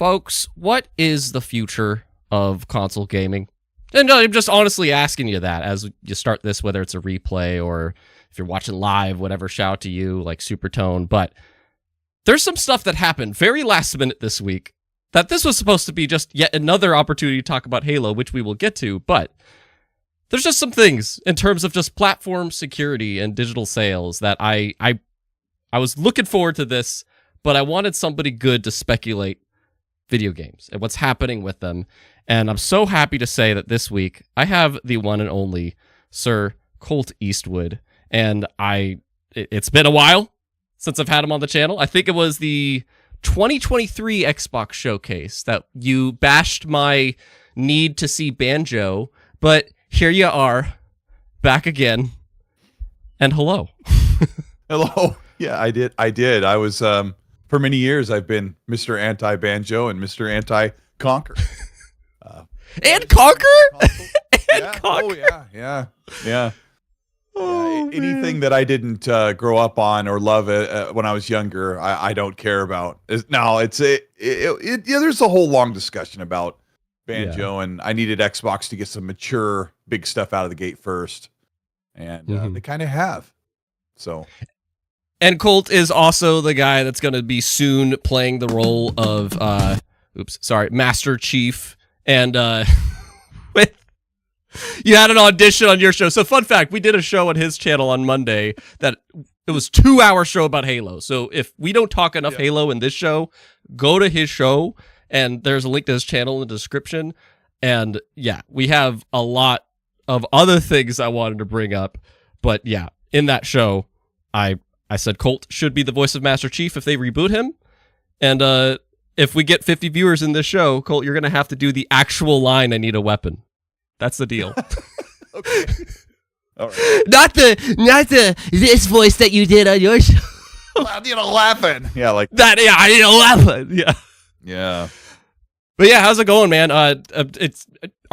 Folks, what is the future of console gaming? And I'm just honestly asking you that as you start this, whether it's a replay or if you're watching live, whatever, shout out to you, like Supertone. But there's some stuff that happened very last minute this week that this was supposed to be just yet another opportunity to talk about Halo, which we will get to. But there's just some things in terms of just platform security and digital sales that I was looking forward to this, but I wanted somebody good to speculate video games and what's happening with them. And I'm so happy to say that this week I have the one and only Sir ColtEastwood. And it's been a while since I've had him on the channel. I think it was the 2023 Xbox showcase that you bashed my need to see Banjo, but here you are, back again, and hello. Hello. Yeah, I did. I was, for many years, I've been Mr. Anti-Banjo and Mr. Anti-Conquer. And Conquer? And Conquer? Oh, yeah. Oh, anything that I didn't grow up on or love when I was younger, I don't care about. There's a whole long discussion about Banjo, and I needed Xbox to get some mature, big stuff out of the gate first, and they kind of have. So, and Colt is also the guy that's going to be soon playing the role of, Master Chief, and you had an audition on your show. So fun fact, we did a show on his channel on Monday that it was 2-hour show about Halo. So if we don't talk enough Halo in this show, go to his show and there's a link to his channel in the description. And yeah, we have a lot of other things I wanted to bring up. But yeah, in that show, I said Colt should be the voice of Master Chief if they reboot him. And if we get 50 viewers in this show, Colt, you're going to have to do the actual line, "I need a weapon." That's the deal. Okay. All right. Not this voice that you did on your show. Laughing. Yeah, like that. Yeah, I need a weapon. Yeah. Yeah. But yeah, how's it going, man? Are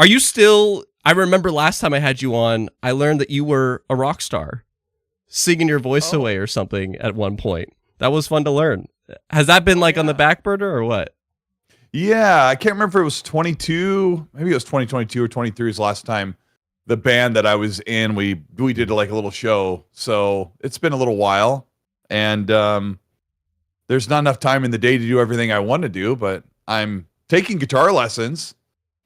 you still? I remember last time I had you on, I learned that you were a rock star, singing your voice away or something at one point. That was fun to learn. Has that been on the back burner or what? Yeah, I can't remember if it was 22, maybe it was 2022 or 23 was the last time the band that I was in, we did like a little show. So it's been a little while, and there's not enough time in the day to do everything I want to do, but I'm taking guitar lessons.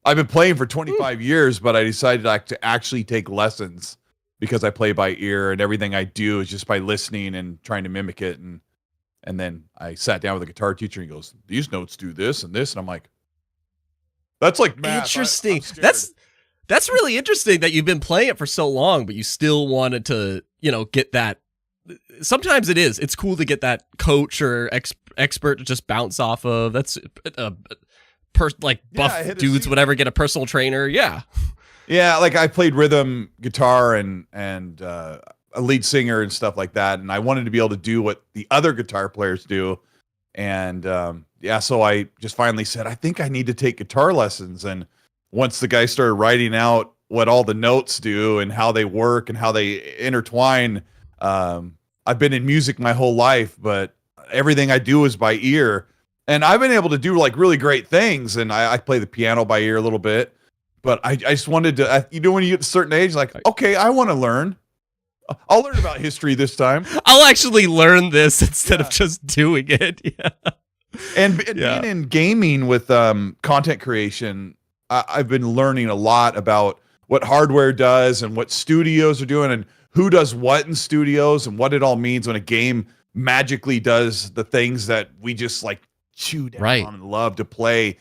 I've been playing for 25 years, but I decided to actually take lessons because I play by ear and everything I do is just by listening and trying to mimic it. And then I sat down with a guitar teacher and he goes, "These notes do this and this." And I'm like, that's like math. Interesting. That's really interesting that you've been playing it for so long, but you still wanted to, get that. Sometimes it's cool to get that coach or expert to just bounce off of. That's buff dudes, whatever, get a personal trainer. Yeah. Yeah. Like I played rhythm guitar and a lead singer and stuff like that. And I wanted to be able to do what the other guitar players do. And so I just finally said, I think I need to take guitar lessons. And once the guy started writing out what all the notes do and how they work and how they intertwine, I've been in music my whole life, but everything I do is by ear. And I've been able to do like really great things. And I play the piano by ear a little bit, but I just wanted to, when you get to a certain age, like, okay, I want to learn. I'll learn about history this time. I'll actually learn this instead of just doing it. Yeah. And being in gaming with content creation, I've been learning a lot about what hardware does and what studios are doing and who does what in studios and what it all means when a game magically does the things that we just like chew down on and love to play.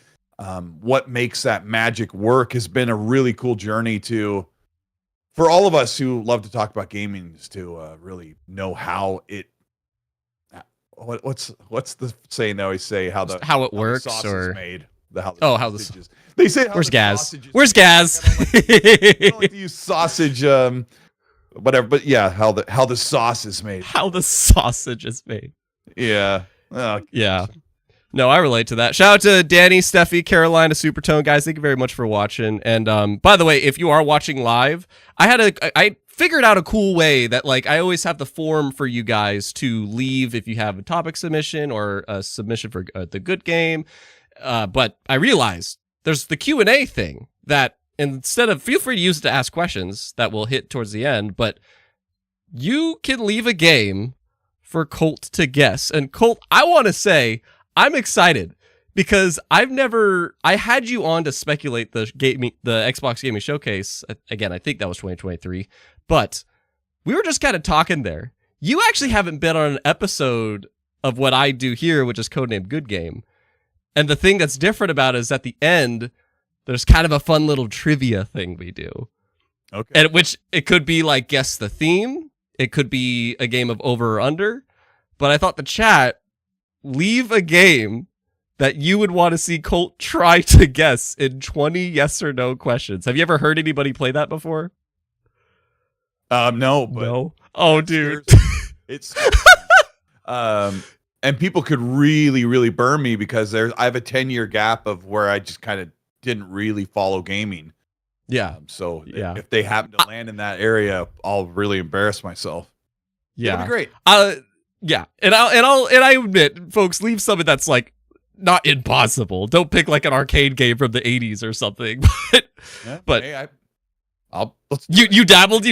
What makes that magic work has been a really cool journey for all of us who love to talk about gaming, is to really know how it. What's the saying they always say? How it works, the sauce is made. They say where's Gaz? Where's Gaz? I don't like to use sausage, whatever. But yeah, how the sauce is made. How the sausage is made. Yeah. Yeah. No, I relate to that. Shout out to Danny, Steffi, Carolina, Supertone. Guys, thank you very much for watching. And by the way, if you are watching live, I figured out a cool way that I always have the form for you guys to leave if you have a topic submission or a submission for the good game. But I realized there's the Q&A thing that instead of, feel free to use it to ask questions that will hit towards the end, but you can leave a game for Colt to guess. And Colt, I want to say, I'm excited because I had you on to speculate the Xbox Gaming Showcase. Again, I think that was 2023, but we were just kind of talking there. You actually haven't been on an episode of what I do here, which is Codename Goodgame. And the thing that's different about it is at the end, there's kind of a fun little trivia thing we do. Okay. And which it could be like guess the theme. It could be a game of over or under. But I thought the chat, leave a game that you would want to see Colt try to guess in 20 yes or no questions. Have you ever heard anybody play that before? No. But no. Oh, dude. It's and people could really, really burn me because I have a 10-year gap of where I just kind of didn't really follow gaming. Yeah. So if they happen to land in that area, I'll really embarrass myself. Yeah. It'll be great. Yeah. And I admit, folks, leave something that's like not impossible. Don't pick like an arcade game from the 80s or something. But hey, you dabbled.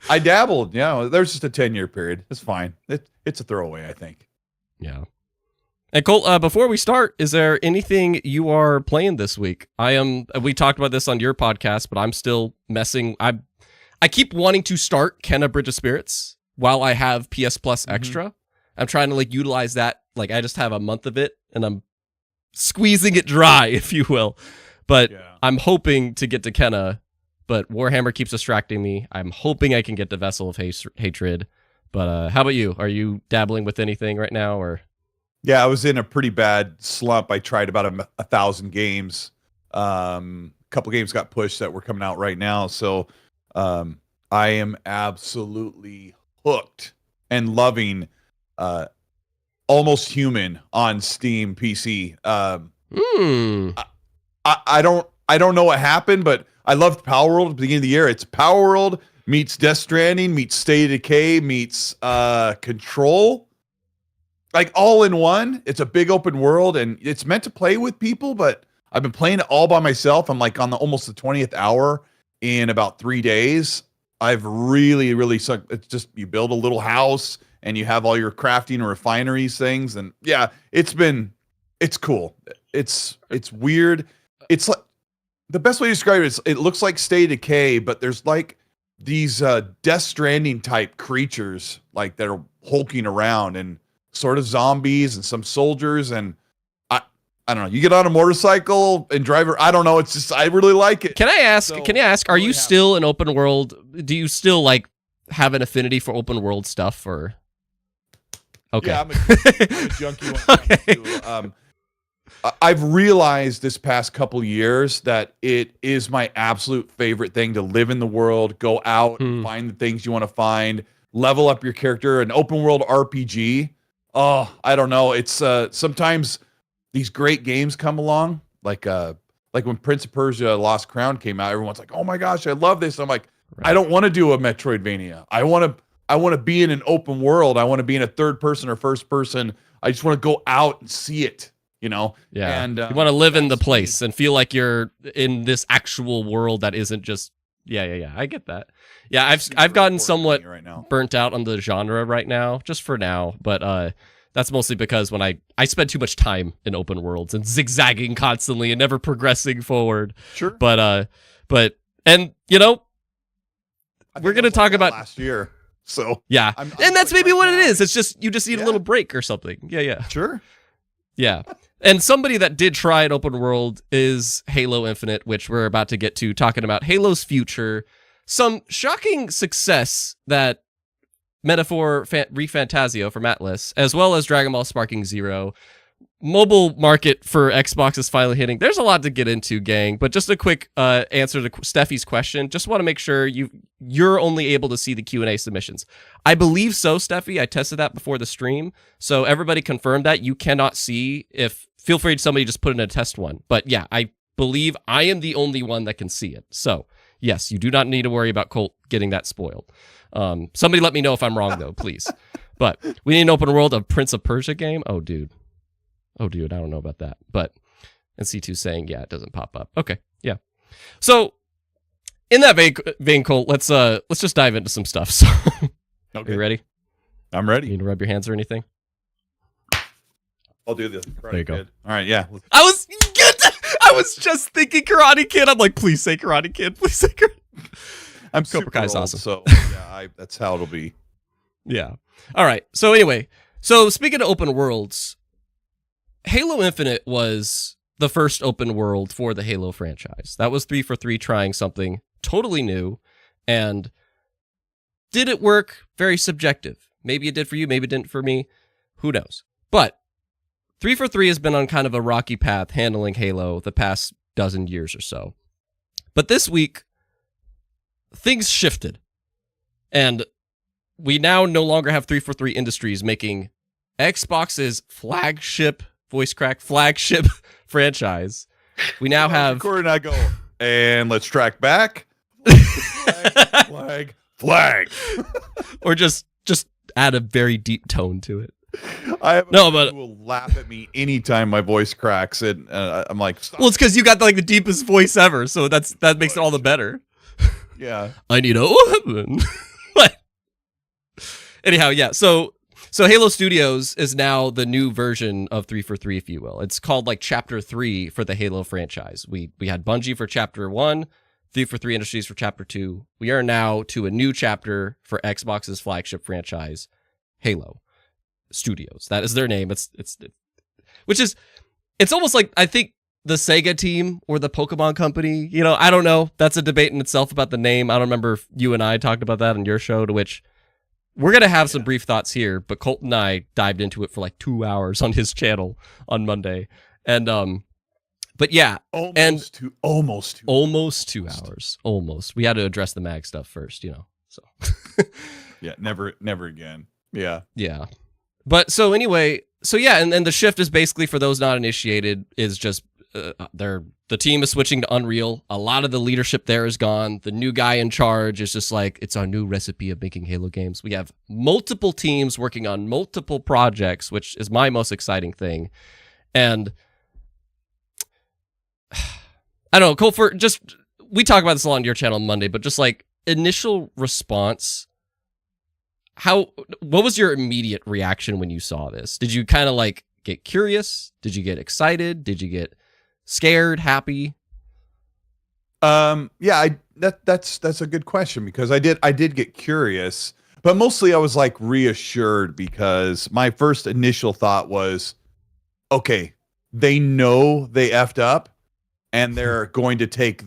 I dabbled. Yeah, there's just a 10-year period. It's fine. It's a throwaway, I think. Yeah. And Colt, before we start, is there anything you are playing this week? We talked about this on your podcast, but I'm still messing. I keep wanting to start Kenna Bridge of Spirits while I have PS Plus Extra. I'm trying to like utilize that. Like I just have a month of it and I'm squeezing it dry, if you will. But I'm hoping to get to Kenna. But Warhammer keeps distracting me. I'm hoping I can get to Vessel of Hatred. But how about you? Are you dabbling with anything right now? Or yeah, I was in a pretty bad slump. I tried about 1,000 games. A couple games got pushed that were coming out right now. So I am absolutely hooked and loving Almost Human on Steam PC. I don't know what happened, but I loved Power World at the beginning of the year. It's Power World meets Death Stranding meets State of Decay meets Control, like all in one. It's a big open world, and it's meant to play with people. But I've been playing it all by myself. I'm like on almost the 20th hour in about 3 days. I've really sucked. It's just you build a little house and you have all your crafting and refineries things, and yeah, it's cool. It's weird. It's like. The best way to describe it is it looks like State of Decay, but there's like these Death Stranding type creatures like that are hulking around and sort of zombies and some soldiers. And I don't know. You get on a motorcycle and drive. I don't know. It's just I really like it. Can I ask? Are you still an open world? Do you still like have an affinity for open world stuff? Or okay, yeah, I'm a junkie. Okay. I've realized this past couple years that it is my absolute favorite thing to live in the world, go out, find the things you want to find, level up your character. An open world RPG. Oh, I don't know. It's sometimes these great games come along, like when Prince of Persia: Lost Crown came out. Everyone's like, "Oh my gosh, I love this." I'm like, I don't want to do a Metroidvania. I want to be in an open world. I want to be in a third person or first person. I just want to go out and see it. You know, yeah. And you want to live in the place and feel like you're in this actual world that isn't just. Yeah. I get that. Yeah, I've gotten somewhat burnt out on the genre right now, just for now. But that's mostly because when I spend too much time in open worlds and zigzagging constantly and never progressing forward. Sure. But and you know, we're gonna talk about last year. So yeah, and that's maybe what it is. It's just you just need a little break or something. Yeah. Sure. Yeah. And somebody that did try an open world is Halo Infinite, which we're about to get to, talking about Halo's future. Some shocking success that Metaphor ReFantazio from Atlas, as well as Dragon Ball Sparking Zero. Mobile market for Xbox is finally hitting. There's a lot to get into, gang, but just a quick answer to Steffi's question. Just want to make sure you're only able to see the Q&A submissions. I believe so, Steffi. I tested that before the stream, so everybody confirmed that. You cannot see. Feel free to somebody just put in a test one. But yeah, I believe I am the only one that can see it. So yes, you do not need to worry about Colt getting that spoiled. Somebody let me know if I'm wrong, though, please. But we need an open world of Prince of Persia game. Oh, dude. Oh, dude, I don't know about that. But, and C2 saying, yeah, it doesn't pop up. Okay, yeah. So, in that vein, Colt, let's just dive into some stuff. So, Okay. Are you ready? I'm ready. You need to rub your hands or anything? I'll do this. There you go. All right, yeah. I was just thinking Karate Kid. I'm like, please say Karate Kid. Please say Karate Kid. I'm Cobra super Kai's old, awesome. so yeah, that's how it'll be. Yeah. All right. So anyway, so speaking of open worlds, Halo Infinite was the first open world for the Halo franchise. That was 343 trying something totally new. And did it work? Very subjective. Maybe it did for you, maybe it didn't for me. Who knows? But 343 has been on kind of a rocky path handling Halo the past dozen years or so. But this week, things shifted. And we now no longer have 343 Industries making Xbox's flagship franchise. We now have... Corey and I go, and let's track back. Flag. Or just add a very deep tone to it. I have but who will laugh at me anytime my voice cracks, and I'm like, stop. Well, it's because you got like the deepest voice ever, so that makes it all the better. Yeah. I need a weapon. What? Anyhow, yeah. So Halo Studios is now the new version of 343, if you will. It's called like Chapter 3 for the Halo franchise. We had Bungie for Chapter 1, 343 Industries for Chapter 2. We are now to a new chapter for Xbox's flagship franchise, Halo Studios. That is their name. It's almost like, I think, the Sega team or the Pokemon company. You know, I don't know. That's a debate in itself about the name. I don't remember if you and I talked about that on your show, to which we're going to have some brief thoughts here, but Colt and I dived into it for like 2 hours on his channel on Monday. And, but yeah. Almost 2 hours. Almost. We had to address the mag stuff first, you know, so. Yeah, never again. Yeah. Yeah. But so anyway, and the shift is basically, for those not initiated, is just the team is switching to Unreal. A lot of the leadership there is gone. The new guy in charge is just like, it's our new recipe of making Halo games. We have multiple teams working on multiple projects, which is my most exciting thing. And I don't know, Colt, we talk about this a lot on your channel on Monday, but just like initial response, what was your immediate reaction when you saw this? Did you kind of like get curious? Did you get excited? Did you get scared, happy? Yeah, that's a good question, because I did get curious, but mostly I was like reassured, because my first initial thought was, okay, they know they effed up and they're going to take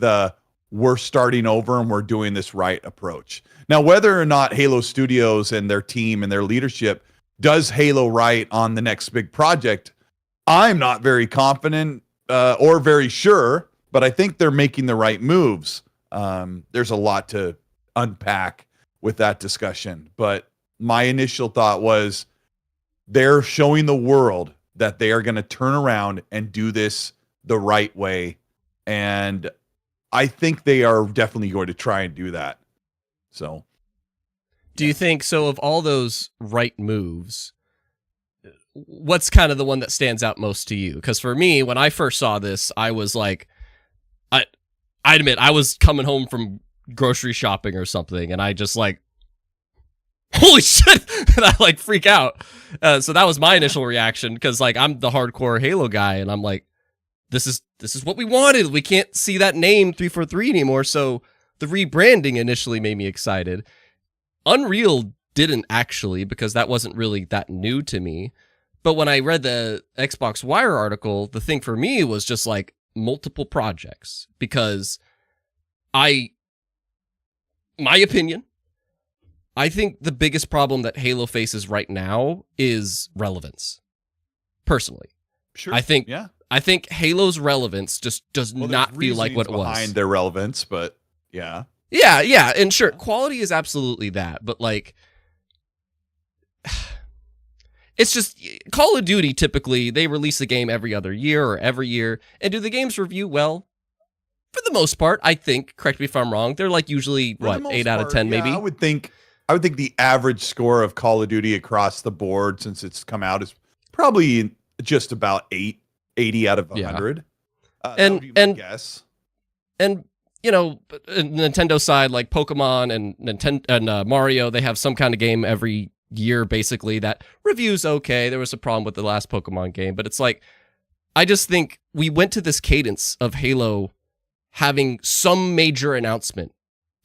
we're starting over and we're doing this right approach. Now, whether or not Halo Studios and their team and their leadership does Halo right on the next big project, I'm not very confident or very sure, but I think they're making the right moves. There's a lot to unpack with that discussion, but my initial thought was, they're showing the world that they are going to turn around and do this the right way. And I think they are definitely going to try and do that. So, do you think so? Of all those right moves, what's kind of the one that stands out most to you? Because for me, when I first saw this, I was like, I admit, I was coming home from grocery shopping or something, and I just like, holy shit, and I like freak out. So that was my initial reaction, because like I'm the hardcore Halo guy, and I'm like, this is what we wanted. We can't see that name 343 anymore. So the rebranding initially made me excited. Unreal didn't actually, because that wasn't really that new to me. But when I read the Xbox Wire article, the thing for me was just like multiple projects, because my opinion, I think the biggest problem that Halo faces right now is relevance. Personally. sure. I think Halo's relevance just does not feel like what it was. Behind their relevance, but yeah. Yeah, and sure, quality is absolutely that, but like, it's just, Call of Duty, typically, they release a game every other year or every year, and do the games review well? For the most part, I think, correct me if I'm wrong, they're like usually, 8 out of 10 maybe? I would think the average score of Call of Duty across the board, since it's come out, is probably just about 80 out of 100. That would be my guess. And Nintendo side, like Pokemon and Nintendo and Mario, they have some kind of game every year basically that reviews okay. There was a problem with the last Pokemon game, but it's like, I just think we went to this cadence of Halo having some major announcement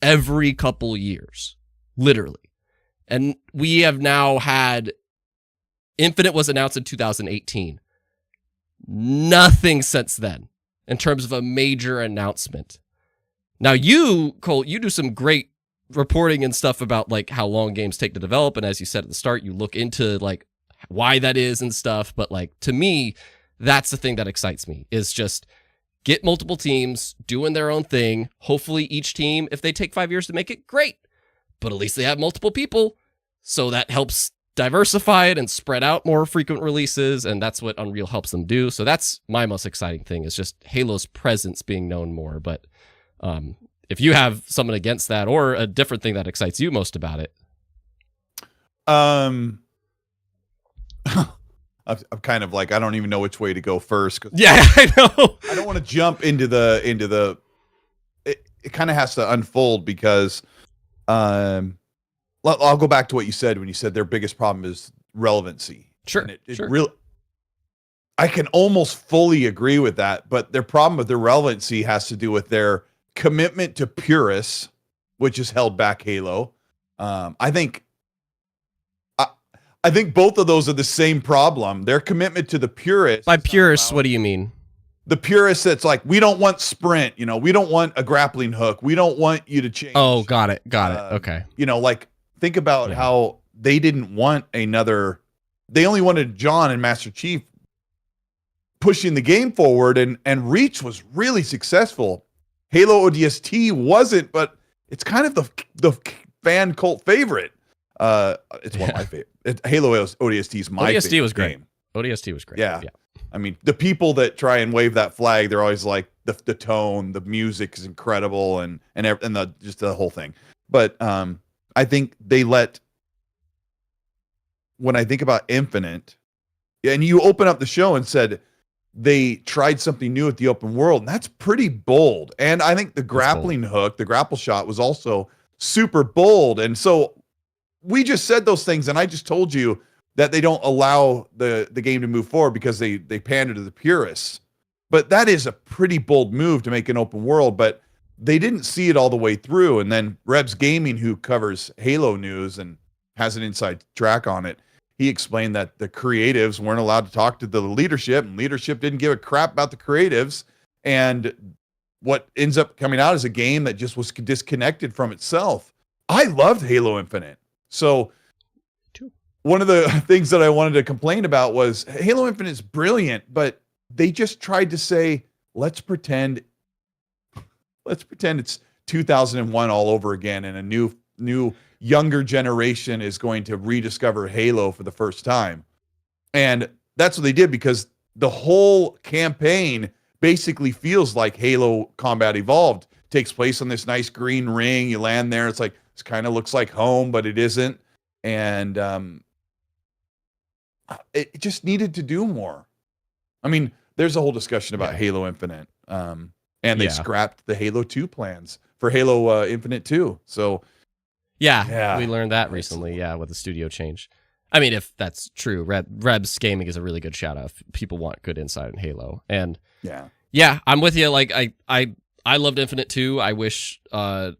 every couple years, literally. And we have now had Infinite was announced in 2018. Nothing since then in terms of a major announcement. Now you, Colt, you do some great reporting and stuff about like how long games take to develop. And as you said at the start, you look into like why that is and stuff. But like, to me, that's the thing that excites me, is just get multiple teams doing their own thing. Hopefully each team, if they take 5 years to make it, great. But at least they have multiple people. So that helps diversify it and spread out more frequent releases. And that's what Unreal helps them do. So that's my most exciting thing, is just Halo's presence being known more. But if you have something against that or a different thing that excites you most about it. I'm kind of like, I don't even know which way to go first. Yeah, I know. I don't want to jump into the. It kind of has to unfold because, I'll go back to what you said when you said their biggest problem is relevancy. Sure, and it sure. really, I can almost fully agree with that. But their problem with their relevancy has to do with their commitment to purists, which has held back Halo. I think both of those are the same problem. Their commitment to the purists. By purists, what do you mean? The purists that's like, we don't want sprint, we don't want a grappling hook. We don't want you to change. Oh, got it. Okay. Like, think about how they didn't want they only wanted John and Master Chief pushing the game forward, and Reach was really successful. Halo ODST wasn't, but it's kind of the fan cult favorite. It's one of my favorite. Halo ODST is my ODST favorite was great. game. ODST was great. Yeah. I mean, the people that try and wave that flag, they're always like the tone, the music is incredible, and just the whole thing. But I think when I think about Infinite, and you open up the show and said they tried something new at the open world, and that's pretty bold. And I think the grappling hook, the grapple shot, was also super bold. And so we just said those things, and I just told you that they don't allow the game to move forward because they pander to the purists. But that is a pretty bold move to make an open world, but they didn't see it all the way through. And then Rebs Gaming, who covers Halo news and has an inside track on it, he explained that the creatives weren't allowed to talk to the leadership, and leadership didn't give a crap about the creatives. And what ends up coming out is a game that just was disconnected from itself. I loved Halo Infinite. So one of the things that I wanted to complain about was Halo Infinite is brilliant, but they just tried to say, let's pretend it's 2001 all over again, and a new younger generation is going to rediscover Halo for the first time. And that's what they did, because the whole campaign basically feels like Halo Combat Evolved. Takes place on this nice green ring. You land there. It's like, this kind of looks like home, but it isn't. And it just needed to do more. I mean, there's a whole discussion about Halo Infinite. And they scrapped the Halo 2 plans for Halo Infinite 2. So, yeah, we learned that recently, with the studio change. I mean, if that's true, Rebs Gaming is a really good shout out if people want good insight on Halo. And yeah, I'm with you. Like, I loved Infinite 2. I wish I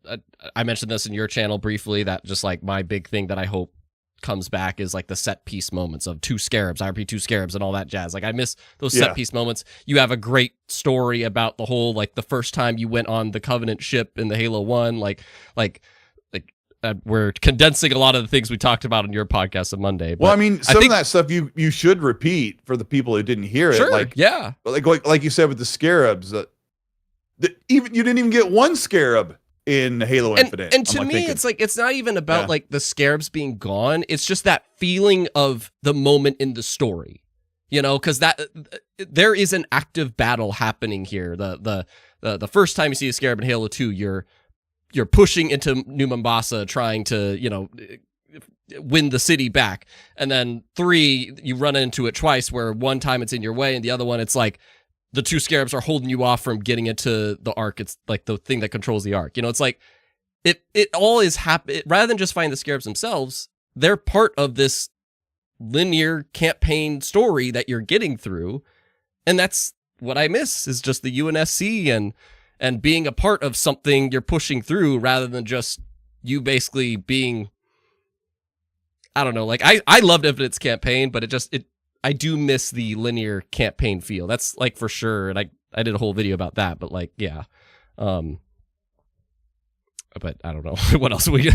mentioned this in your channel briefly, that just like my big thing that I hope comes back is like the set piece moments of two scarabs, IRP 2 scarabs, and all that jazz. Like, I miss those set piece moments. You have a great story about the whole, like, the first time you went on the Covenant ship in the Halo 1, we're condensing a lot of the things we talked about on your podcast on Monday. Well, I mean, some of that stuff you should repeat for the people who didn't hear it. Sure, like you said with the scarabs, you didn't even get one scarab in Halo Infinite. And to me, it's like, it's not even about like the scarabs being gone. It's just that feeling of the moment in the story, because that there is an active battle happening here. The first time you see a scarab in Halo 2, you're pushing into New Mombasa, trying to win the city back. And then 3, you run into it twice, where one time it's in your way, and the other one it's like the 2 scarabs are holding you off from getting into the arc. It's like the thing that controls the arc. You know, it's like it all is rather than just finding the scarabs themselves, they're part of this linear campaign story that you're getting through. And that's what I miss, is just the UNSC and being a part of something you're pushing through, rather than just you basically being, I don't know, like I loved Infinite's campaign, but I do miss the linear campaign feel. That's like for sure. And I did a whole video about that, but like, yeah. But I don't know what else we.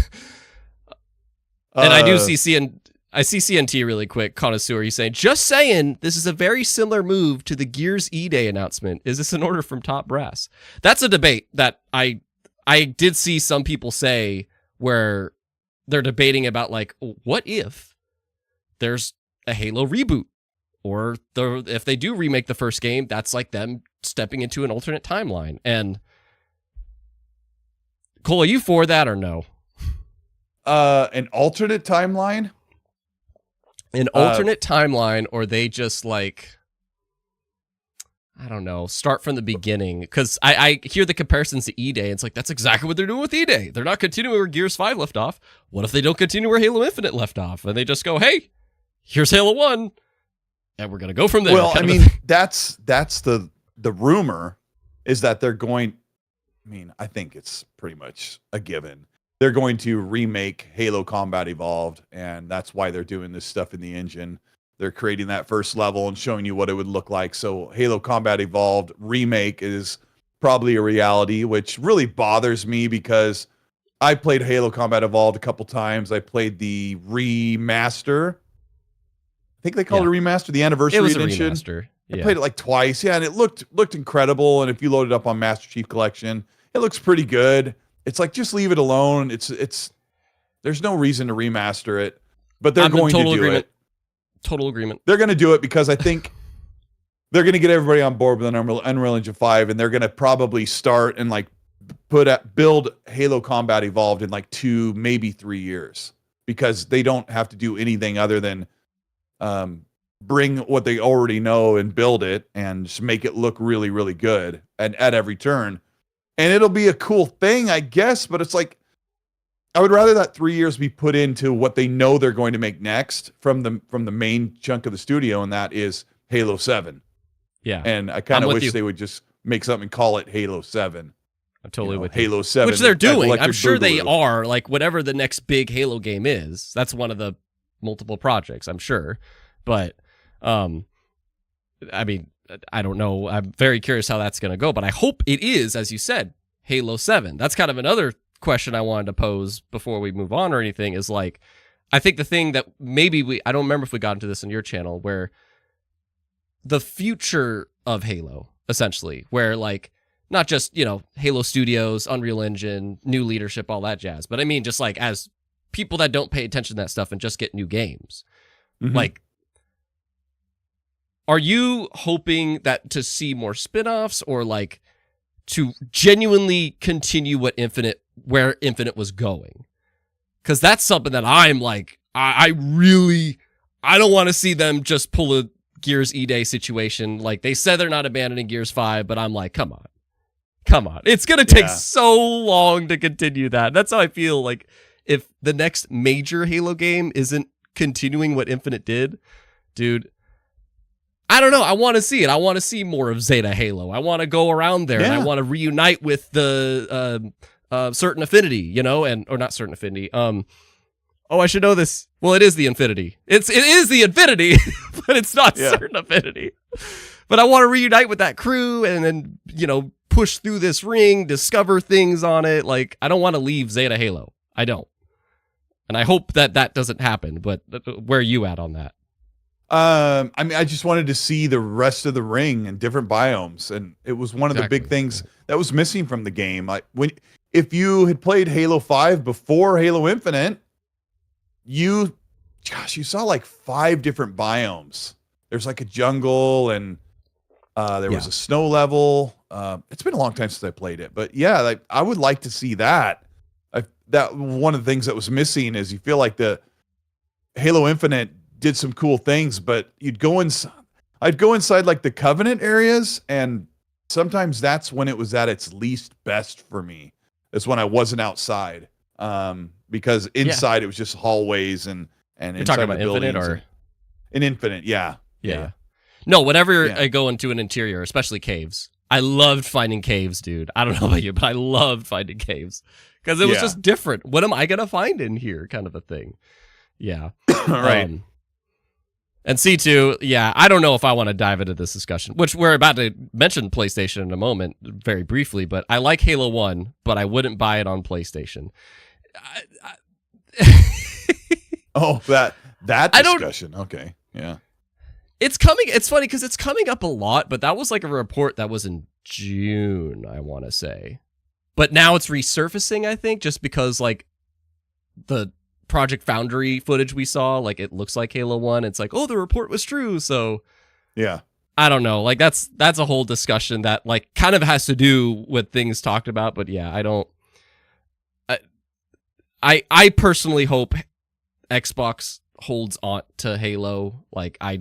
And I do see CNT really quick. Connoisseur, he's saying, just saying, this is a very similar move to the Gears E-Day announcement. Is this an order from top brass? That's a debate that I did see some people say, where they're debating about like, what if there's a Halo reboot, or if they do remake the first game, that's like them stepping into an alternate timeline. And Cole, are you for that or no? An alternate timeline? An alternate timeline, or they just like, I don't know, start from the beginning. Because I hear the comparisons to E-Day. It's like, that's exactly what they're doing with E-Day. They're not continuing where Gears 5 left off. What if they don't continue where Halo Infinite left off? And they just go, hey, here's Halo 1. And we're going to go from there. Well, I mean, that's the rumor, is that they're going, I mean, I think it's pretty much a given. They're going to remake Halo Combat Evolved, and that's why they're doing this stuff in the engine. They're creating that first level and showing you what it would look like. So Halo Combat Evolved remake is probably a reality, which really bothers me, because I played Halo Combat Evolved a couple times. I played the remaster. I think they called it a remaster, the anniversary edition. A remaster. Yeah. I played it like twice. Yeah, and it looked incredible. And if you load it up on Master Chief Collection, it looks pretty good. It's like, just leave it alone. There's no reason to remaster it, but they're going to do it. Total agreement. They're going to do it because I think they're going to get everybody on board with an Unreal Engine 5, and they're going to probably start and like build Halo Combat Evolved in like 2, maybe 3 years, because they don't have to do anything other than bring what they already know and build it and just make it look really, really good and at every turn. And it'll be a cool thing, I guess, but it's like, I would rather that 3 years be put into what they know they're going to make next from the main chunk of the studio, and that is Halo 7. Yeah. And I kind of wish they would just make something and call it Halo 7. I'm totally with Halo 7. Which they're doing. I'm sure they are. Like, whatever the next big Halo game is, that's one of the multiple projects, I'm sure. But, I mean, I don't know. I'm very curious how that's going to go, but I hope it is, as you said, Halo 7. That's kind of another question I wanted to pose before we move on or anything, is like, I think the thing that maybe I don't remember if we got into this on your channel, where the future of Halo, essentially, where like, not just, Halo Studios, Unreal Engine, new leadership, all that jazz, but I mean, just like, as people that don't pay attention to that stuff and just get new games, like, are you hoping that to see more spin-offs, or like to genuinely continue where Infinite was going? Because that's something that I'm like, I don't want to see them just pull a Gears E-Day situation. Like, they said they're not abandoning Gears 5, but I'm like, come on. It's going to take so long to continue that. That's how I feel. Like, if the next major Halo game isn't continuing what Infinite did, dude, I don't know. I want to see it. I want to see more of Zeta Halo. I want to go around there, and I want to reunite with the Certain Affinity, or not Certain Affinity. I should know this. Well, it is the Infinity. It is the Infinity, but it's not Certain Affinity. But I want to reunite with that crew, and then push through this ring, discover things on it. Like, I don't want to leave Zeta Halo. I don't, and I hope that doesn't happen. But where are you at on that? I mean, I just wanted to see the rest of the ring and different biomes, and it was one of the big things that was missing from the game. Like, if you had played Halo 5 before Halo Infinite, you saw like 5 different biomes. There's like a jungle, and there was a snow level. It's been a long time since I played it, but yeah, like, I would like to see that. That one of the things that was missing is you feel like the Halo Infinite did some cool things, but I'd go inside like the Covenant areas, and sometimes that's when it was at its least best for me. It's when I wasn't outside, because inside it was just hallways and You're talking about Infinite or in Infinite, yeah. No, whenever I go into an interior, especially caves, I loved finding caves, dude. I don't know about you, but I loved finding caves because it was just different. What am I gonna find in here? Kind of a thing. Yeah. Right. And C2, yeah, I don't know if I want to dive into this discussion, which we're about to mention PlayStation in a moment, very briefly, but I like Halo 1, but I wouldn't buy it on PlayStation. Oh, that discussion. Okay. Yeah. It's coming. It's funny because it's coming up a lot, but that was like a report that was in June, I want to say. But now it's resurfacing, I think, just because like the Project Foundry footage we saw, like it looks like Halo 1. It's like, oh, the report was true. So yeah, I don't know. Like that's a whole discussion that like kind of has to do with things talked about. But yeah, I personally hope Xbox holds on to Halo. Like I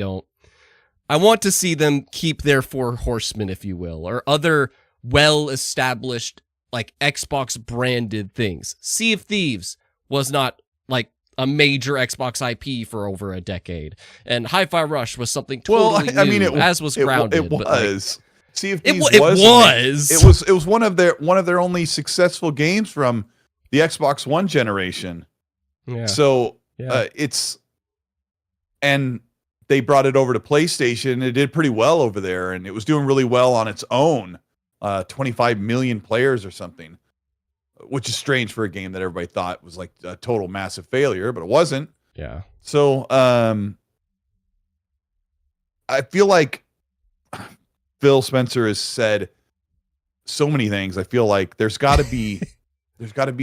want to see them keep their four horsemen, if you will, or other well-established like Xbox branded things. Sea of Thieves was not like a major Xbox IP for over a decade, and Hi-Fi Rush was something totally new, as was Grounded. It was. Sea of Thieves It was one of their only successful games from the Xbox One generation. Yeah. So and they brought it over to PlayStation. It did pretty well over there, and it was doing really well on its own. 25 million players or something, which is strange for a game that everybody thought was like a total massive failure, but it wasn't. Yeah. So I feel like Phil Spencer has said so many things. I feel like there's got to be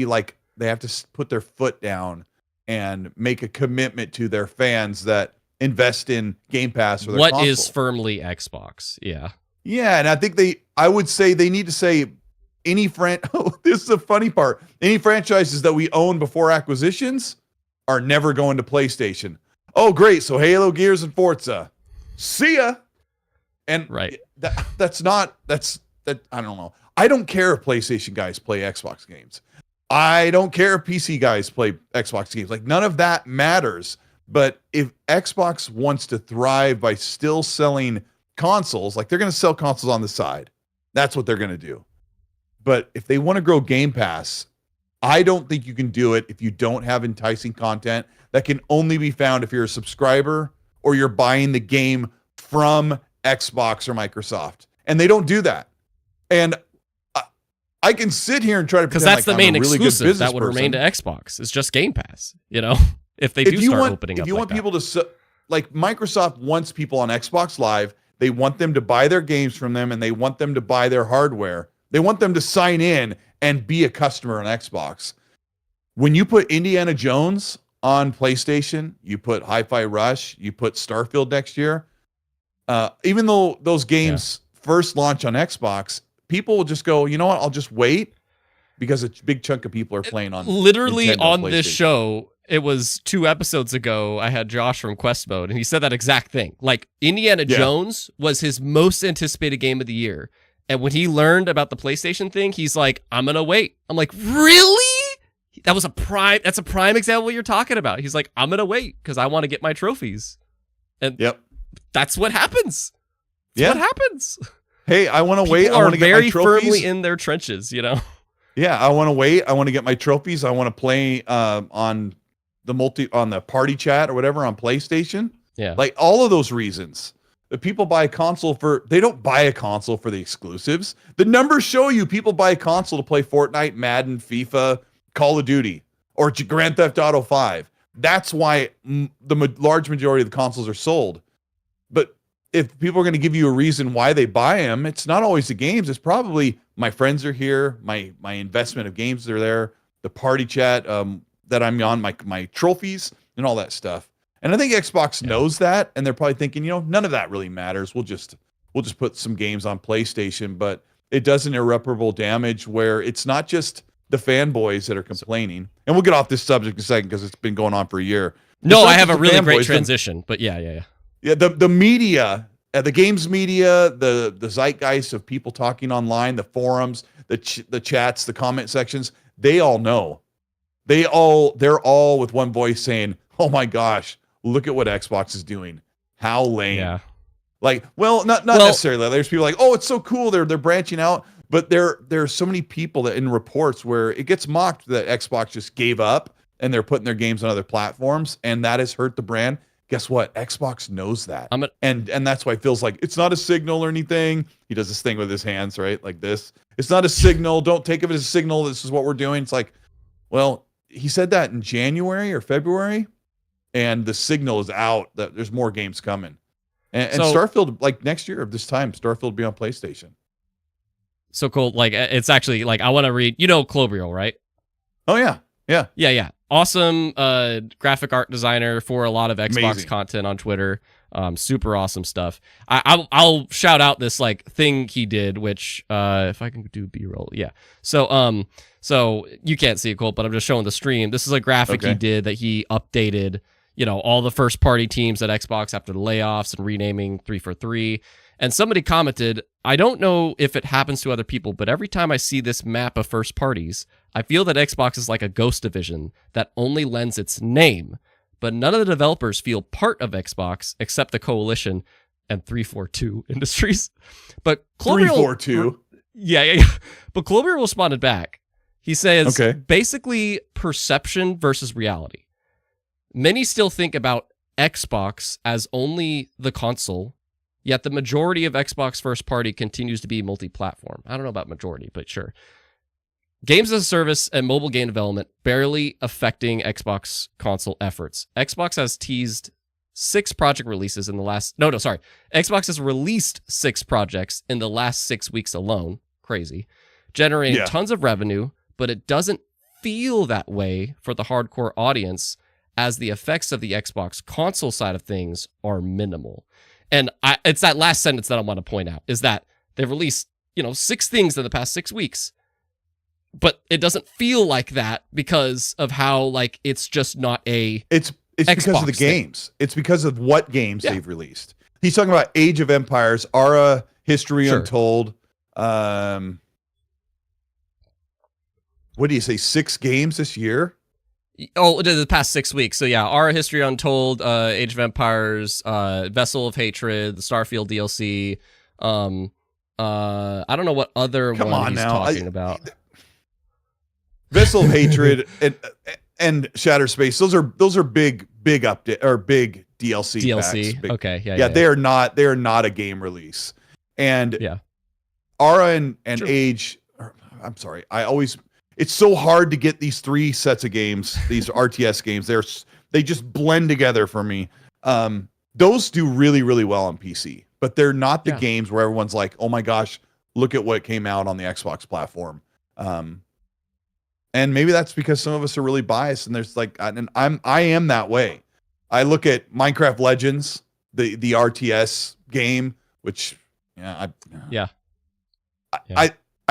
like they have to put their foot down and make a commitment to their fans that invest in Game Pass or their console. Is firmly Xbox. Yeah. Yeah, and I think I would say they need to say any this is the funny part. Any franchises that we own before acquisitions are never going to PlayStation. Oh, great. So Halo, Gears, and Forza. See ya. And right. That's I don't know. I don't care if PlayStation guys play Xbox games. I don't care if PC guys play Xbox games. Like none of that matters. But if Xbox wants to thrive by still selling consoles, like they're going to sell consoles on the side. That's what they're going to do. But if they want to grow Game Pass, I don't think you can do it if you don't have enticing content that can only be found if you're a subscriber or you're buying the game from Xbox or Microsoft. And they don't do that. And I can sit here and try to pretend that's like the main I'm a really exclusive good business that would person. remain to Xbox. It's just Game Pass, you know? If they do start opening up, if you like want that. people to like Microsoft wants people on Xbox Live, they want them to buy their games from them, and they want them to buy their hardware. They want them to sign in and be a customer on Xbox. When you put Indiana Jones on PlayStation, you put Hi-Fi Rush, you put Starfield next year. Even though those games first launch on Xbox, people will just go, you know what? I'll just wait because a big chunk of people are playing on literally Nintendo on this PlayStation. show. It was 2 episodes ago. I had Josh from Quest Mode, and he said that exact thing. Like Indiana Jones was his most anticipated game of the year, and when he learned about the PlayStation thing, he's like, "I'm gonna wait." I'm like, "Really?" That's a prime example of what you're talking about. He's like, "I'm gonna wait because I want to get my trophies," and that's what happens. That's what happens. Hey, I want to wait. I want to get my trophies. Very firmly in their trenches, you know. Yeah, I want to wait. I want to get my trophies. I want to play on the party chat or whatever on PlayStation. Yeah. Like all of those reasons. The people buy a console they don't buy a console for the exclusives. The numbers show you people buy a console to play Fortnite, Madden, FIFA, Call of Duty, or Grand Theft Auto 5. That's why the large majority of the consoles are sold. But if people are going to give you a reason why they buy them, it's not always the games. It's probably my friends are here, my investment of games are there, the party chat that I'm on, my trophies and all that stuff. And I think Xbox knows that, and they're probably thinking, you know, none of that really matters. We'll just put some games on PlayStation, but it does an irreparable damage where it's not just the fanboys that are complaining. And we'll get off this subject in a second because it's been going on for a year. No, not I have just a the really great fanboys, transition, but yeah. Yeah, the media, the games media, the zeitgeist of people talking online, the forums, the chats, the comment sections, they all know. They're all with one voice saying, "Oh my gosh, look at what Xbox is doing. How lame." Yeah. Like, not necessarily. There's people like, "Oh, it's so cool. They're branching out." But there's so many people that in reports where it gets mocked that Xbox just gave up and they're putting their games on other platforms, and that has hurt the brand. Guess what? Xbox knows that. And that's why it feels like it's not a signal or anything. He does this thing with his hands, right? Like this. It's not a signal. Don't take it as a signal. This is what we're doing. It's like, well, he said that in January or February, and the signal is out that there's more games coming. And Starfield, like next year of this time, Starfield will be on PlayStation. So cool. Like, it's actually, like, I want to read, Clobriel, right? Oh, yeah. Yeah. Awesome graphic art designer for a lot of Xbox Amazing content on Twitter. Super awesome stuff. I'll shout out this like thing he did, which if I can do B-roll, yeah. So you can't see it, Colt, but I'm just showing the stream. This is a graphic he did that he updated, all the first party teams at Xbox after the layoffs and renaming 343. And somebody commented, I don't know if it happens to other people, but every time I see this map of first parties, I feel that Xbox is like a ghost division that only lends its name, but none of the developers feel part of Xbox except the Coalition and 342 Industries. But 342? Yeah. But Clover responded back. He says, basically perception versus reality. Many still think about Xbox as only the console, yet the majority of Xbox first party continues to be multi-platform. I don't know about majority, but sure. Games as a service and mobile game development barely affecting Xbox console efforts. Xbox has teased 6 project releases in the last... No, sorry. Xbox has released 6 projects in the last 6 weeks alone. Crazy. Generating tons of revenue, but it doesn't feel that way for the hardcore audience as the effects of the Xbox console side of things are minimal. And it's that last sentence that I want to point out, is that they've released, 6 things in the past 6 weeks. But it doesn't feel like that because of how, like, it's just not a It's Xbox because of the thing. Games. It's because of what games they've released. He's talking about Age of Empires, Ara, History Untold. What do you say, 6 games this year? Oh, the past 6 weeks. So yeah, Ara, History Untold, Age of Empires, Vessel of Hatred, the Starfield DLC. I don't know what other one he's talking about. Vessel of Hatred and Shattered Space. Those are big update or big DLC packs. Okay, yeah. They are not a game release. And Ara and Age. I'm sorry. It's so hard to get these 3 sets of games, these RTS games. They just blend together for me. Those do really, really well on PC, but they're not the games where everyone's like, "Oh my gosh, look at what came out on the Xbox platform." And maybe that's because some of us are really biased, and there's like, and I am that way. I look at Minecraft Legends, the RTS game, which I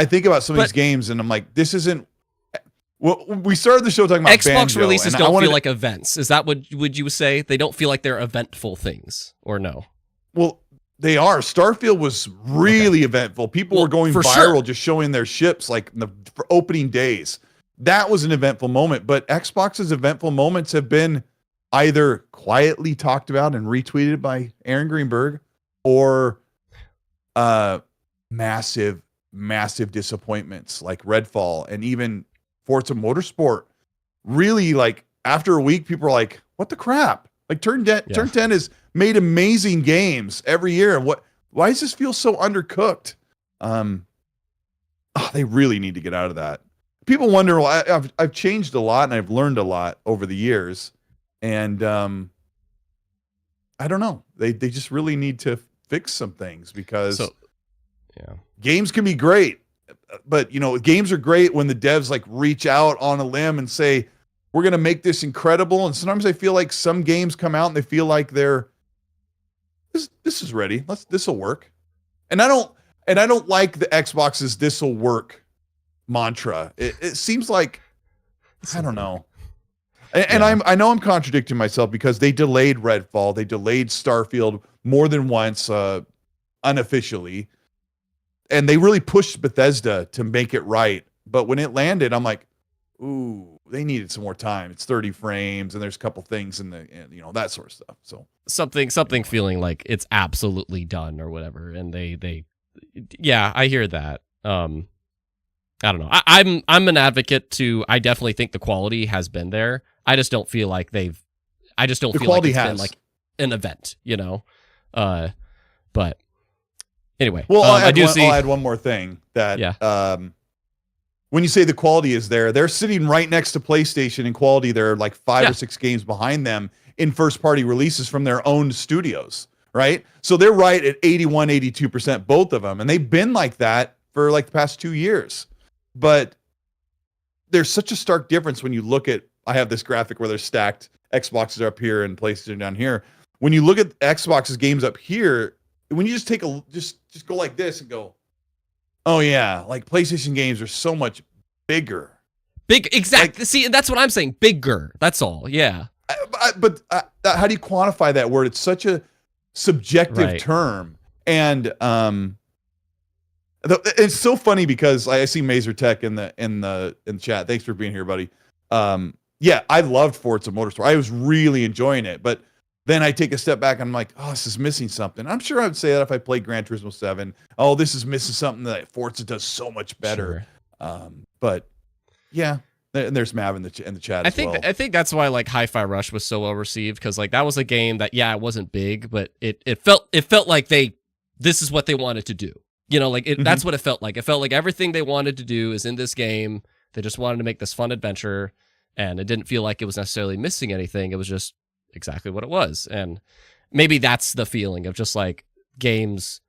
think about some of these games, and I'm like, this isn't. Well, we started the show talking about Xbox Banjo, releases and don't feel like events. Is that what would you say? They don't feel like they're eventful things, or no? Well, they are. Starfield was really eventful. People were going viral just showing their ships like for opening days. That was an eventful moment. But Xbox's eventful moments have been either quietly talked about and retweeted by Aaron Greenberg, or massive disappointments like Redfall and even Forza Motorsport. Really, like, after a week, people are like, what the crap? Like, Turn 10 has made amazing games every year. Why does this feel so undercooked? They really need to get out of that. People wonder, well, I've changed a lot and I've learned a lot over the years. And I don't know. They just really need to fix some things, because games can be great. But, games are great when the devs like reach out on a limb and say, we're going to make this incredible. And sometimes I feel like some games come out and they feel like this is ready. This will work. And I don't like the Xbox's "this will work" mantra. It seems like, I don't know. And I know I'm contradicting myself because they delayed Redfall, they delayed Starfield more than once, unofficially, and they really pushed Bethesda to make it right. But when it landed, I'm like, ooh, they needed some more time. It's 30 frames, and there's a couple things in the, that sort of stuff. So something feeling like it's absolutely done or whatever, and they yeah, I hear that. I don't know. I'm an advocate to. I definitely think the quality has been there. I just don't feel like they've. I just don't feel like it's been like an event, But anyway, well, I'll add one more thing that when you say the quality is there, they're sitting right next to PlayStation in quality. They're like 5 or 6 games behind them in first party releases from their own studios, right? So they're right at 81, 82%, both of them, and they've been like that for like the past 2 years. But there's such a stark difference when you look at, I have this graphic where they're stacked, Xboxes are up here and PlayStation down here. When you look at Xbox's games up here, when you just take just go like this and go, oh yeah, like PlayStation games are so much bigger. Exactly. Like, see, that's what I'm saying. Bigger. That's all. Yeah. But how do you quantify that word? It's such a subjective term. And it's so funny because I see Mazer Tech in the chat. Thanks for being here, buddy. Yeah, I loved Forza Motorsport. I was really enjoying it, but then I take a step back and I'm like, oh, this is missing something. I'm sure I would say that if I played Gran Turismo 7. Oh, this is missing something that Forza does so much better. Sure. But yeah, and there's Mav in the chat. I think that's why like Hi-Fi Rush was so well received, because like that was a game that it wasn't big, but it felt like this is what they wanted to do. That's what it felt like. It felt like everything they wanted to do is in this game. They just wanted to make this fun adventure, and it didn't feel like it was necessarily missing anything. It was just exactly what it was. And maybe that's the feeling of just like games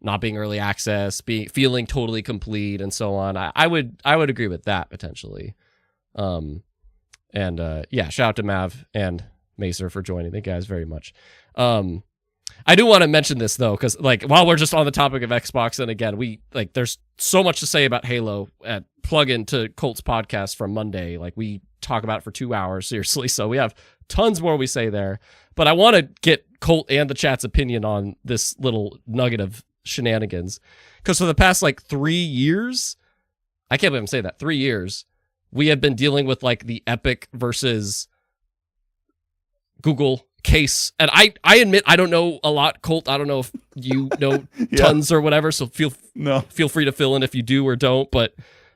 not being early access, feeling totally complete and so on. I would agree with that potentially. Shout out to Mav and Macer for joining. Thank you guys very much. I do want to mention this though, because like while we're just on the topic of Xbox, and again, there's so much to say about Halo. Plug into Colt's podcast from Monday. Like we talk about it for 2 hours, seriously. So we have tons more we say there. But I want to get Colt and the chat's opinion on this little nugget of shenanigans, because for the past like 3 years, I can't believe I'm saying that, 3 years, we have been dealing with like the Epic versus Google case. And I admit I don't know a lot, Colt. I don't know if you know tons or whatever, so feel free to fill in if you do or don't. But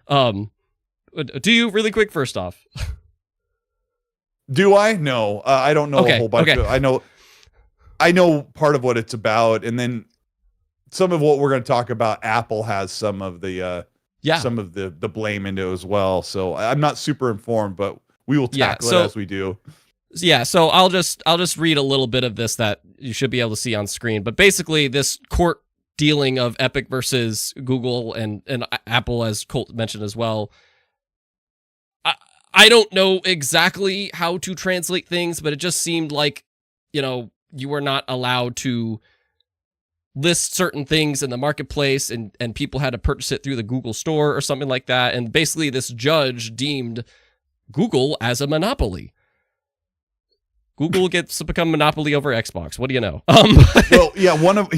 do you, really quick, first off? Do I? No, I don't know a whole bunch of, I know part of what it's about, and then some of what we're going to talk about, Apple has some of the the blame into as well. So I'm not super informed, but we will tackle it as we do. Yeah, so I'll just read a little bit of this that you should be able to see on screen. But basically, this court dealing of Epic versus Google and Apple, as Colt mentioned as well, I don't know exactly how to translate things, but it just seemed like, you were not allowed to list certain things in the marketplace, and people had to purchase it through the Google store or something like that. And basically, this judge deemed Google as a monopoly. Google gets to become monopoly over Xbox. What do you know? Well, yeah, one of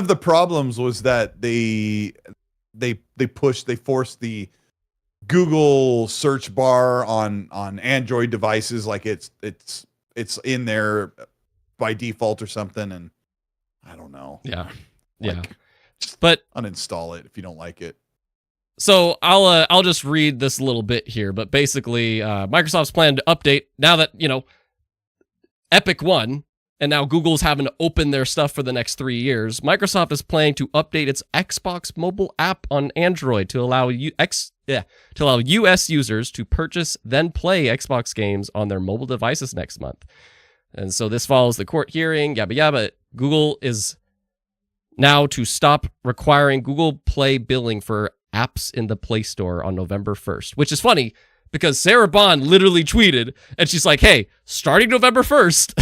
the problems was that they forced the Google search bar on Android devices, like it's in there by default or something, and I don't know. Yeah. Just but uninstall it if you don't like it. So I'll just read this little bit here, but basically Microsoft's plan to update now that, Epic won, and now Google's having to open their stuff for the next 3 years. Microsoft is planning to update its Xbox mobile app on Android to allow US users to purchase then play Xbox games on their mobile devices next month. And so this follows the court hearing, but Google is now to stop requiring Google Play billing for apps in the Play Store on November 1st, which is funny because Sarah Bond literally tweeted, and she's like, hey, starting November 1st,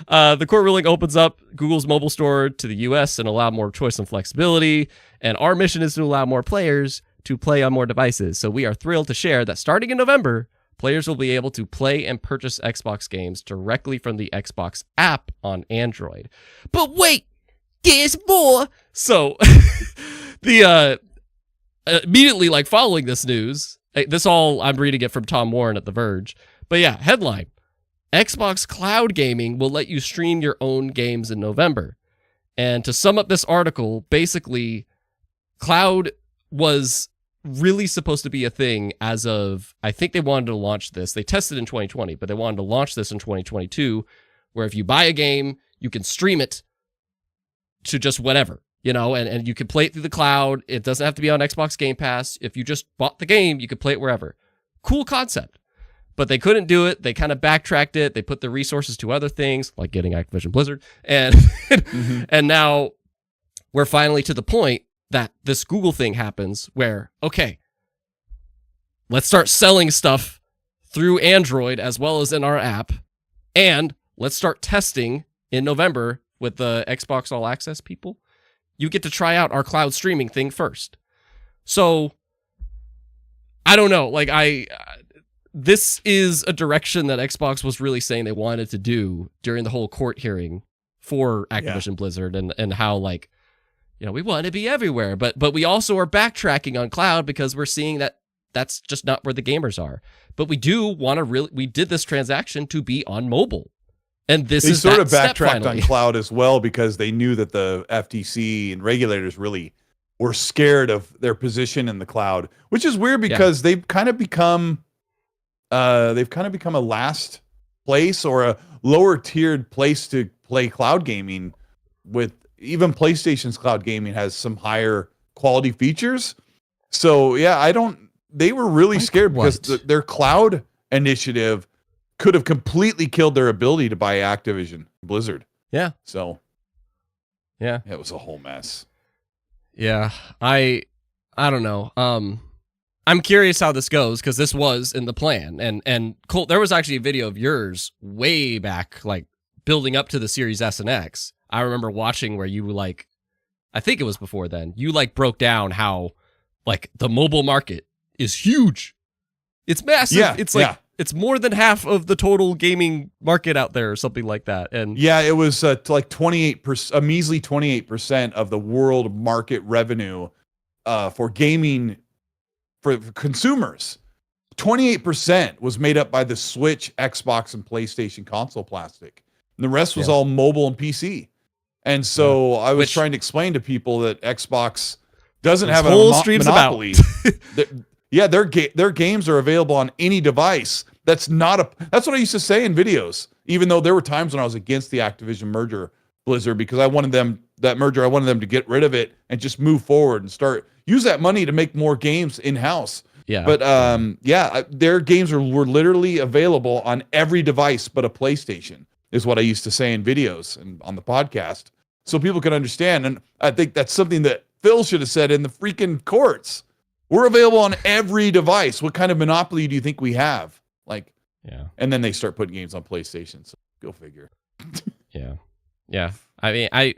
the court ruling opens up Google's mobile store to the US and allow more choice and flexibility. And our mission is to allow more players to play on more devices. So we are thrilled to share that starting in November, players will be able to play and purchase Xbox games directly from the Xbox app on Android. But wait, there's more. So the immediately like following this news, I'm reading it from Tom Warren at The Verge. But yeah, headline: Xbox Cloud Gaming will let you stream your own games in November. And to sum up this article, basically, cloud was really supposed to be a thing as of, I think they wanted to launch this. They tested in 2020, but they wanted to launch this in 2022, where if you buy a game, you can stream it to just whatever, and you can play it through the cloud. It doesn't have to be on Xbox Game Pass. If you just bought the game, you could play it wherever. Cool concept. But they couldn't do it. They kind of backtracked it. They put the resources to other things, like getting Activision Blizzard. And and now we're finally to the point that this Google thing happens where, okay, let's start selling stuff through Android as well as in our app. And let's start testing in November with the Xbox All Access people. You get to try out our cloud streaming thing first. So, I don't know. This is a direction that Xbox was really saying they wanted to do during the whole court hearing for Activision Blizzard and how we want to be everywhere, but we also are backtracking on cloud because we're seeing that that's just not where the gamers are. But we do want to we did this transaction to be on mobile. And this is sort of that backtracked on cloud as well because they knew that the FTC and regulators really were scared of their position in the cloud, which is weird because they've kind of become a last place or a lower tiered place to play cloud gaming. With even PlayStation's cloud gaming has some higher quality features. So yeah, they were really scared because their cloud initiative could have completely killed their ability to buy Activision Blizzard. Yeah. So yeah, it was a whole mess. Yeah. I don't know. I'm curious how this goes because this was in the plan. And Colt, there was actually a video of yours way back, like building up to the Series S and X. I remember watching where you I think it was before then, you broke down how the mobile market is huge. It's massive. Yeah, it's it's more than half of the total gaming market out there or something like that. And yeah, it was 28%, a measly 28% of the world market revenue for gaming for consumers. 28% was made up by the Switch, Xbox, and PlayStation console plastic. And the rest was all mobile and PC. And so I was trying to explain to people that Xbox doesn't have a monopoly. Their games are available on any device. That's what I used to say in videos, even though there were times when I was against the Activision merger, Blizzard, because I wanted them to get rid of it and just move forward and use that money to make more games in-house. Yeah. But their games were literally available on every device but a PlayStation, is what I used to say in videos and on the podcast, so people can understand. And I think that's something that Phil should have said in the freaking courts. We're available on every device. What kind of monopoly do you think we have? And then they start putting games on PlayStation. So go figure. Yeah. I mean, I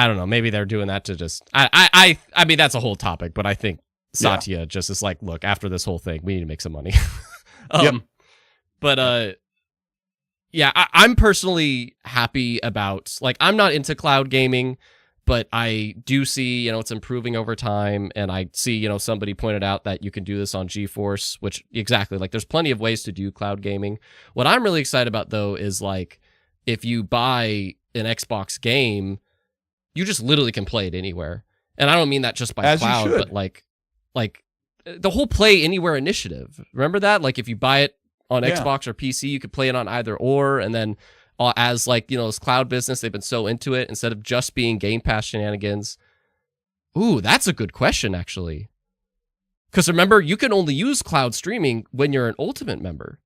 don't know. Maybe they're doing that to just. I mean, that's a whole topic. But I think Satya just is look, after this whole thing, we need to make some money. But I'm personally happy about I'm not into cloud gaming. But I do see, it's improving over time, and I see, somebody pointed out that you can do this on GeForce, which exactly, there's plenty of ways to do cloud gaming. What I'm really excited about, though, is if you buy an Xbox game, you just literally can play it anywhere. And I don't mean that just by cloud, but the whole Play Anywhere initiative. Remember that? If you buy it on Xbox or PC, you could play it on either or, and then as this cloud business, they've been so into it, instead of just being Game Pass shenanigans. Ooh, that's a good question, actually. Because remember, you can only use cloud streaming when you're an Ultimate member.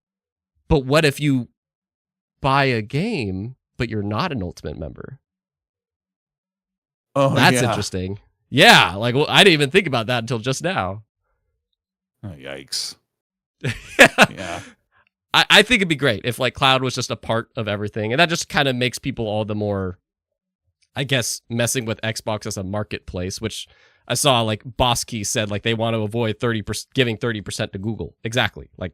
But what if you buy a game, but you're not an Ultimate member? Oh, that's interesting. Yeah, I didn't even think about that until just now. Oh, yikes. Yeah. I think it'd be great if cloud was just a part of everything, and that just kind of makes people all the more, I guess, messing with Xbox as a marketplace, which I saw like Boss Key said like they want to avoid 30% giving 30% to Google. Exactly. Like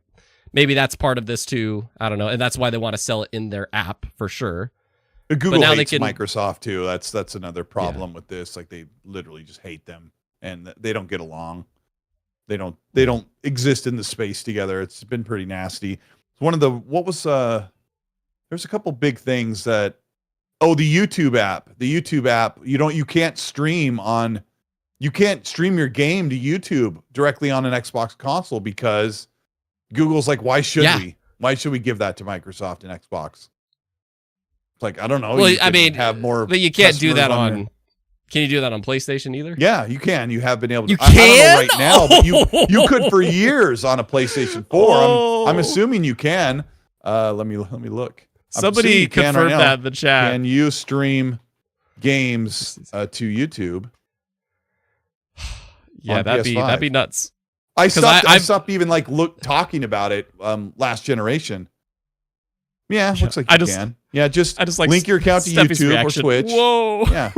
maybe that's part of this too. I don't know, and that's why they want to sell it in their app for sure. Google but now hates they can, Microsoft too. That's another problem with this. Like they literally just hate them, and they don't get along. They don't exist in the space together. It's been pretty nasty. One of the there's a couple big things that the YouTube app. You can't stream your game to YouTube directly on an Xbox console because Google's like, why should we? Why should we give that to Microsoft and Xbox? It's like, I don't know. Well, I mean, have more, but you can't do that on. Can you do that on PlayStation either? Yeah, you can. You have been able to. You can? I don't know right now, but you could for years on a PlayStation 4. I'm assuming you can. Let me look. Somebody confirmed that in the chat. Can you stream games to YouTube? Yeah, that'd be nuts. I stopped even like talking about it last generation. Yeah, looks like you can. Yeah, just like link your account to YouTube or Twitch. Whoa. Yeah.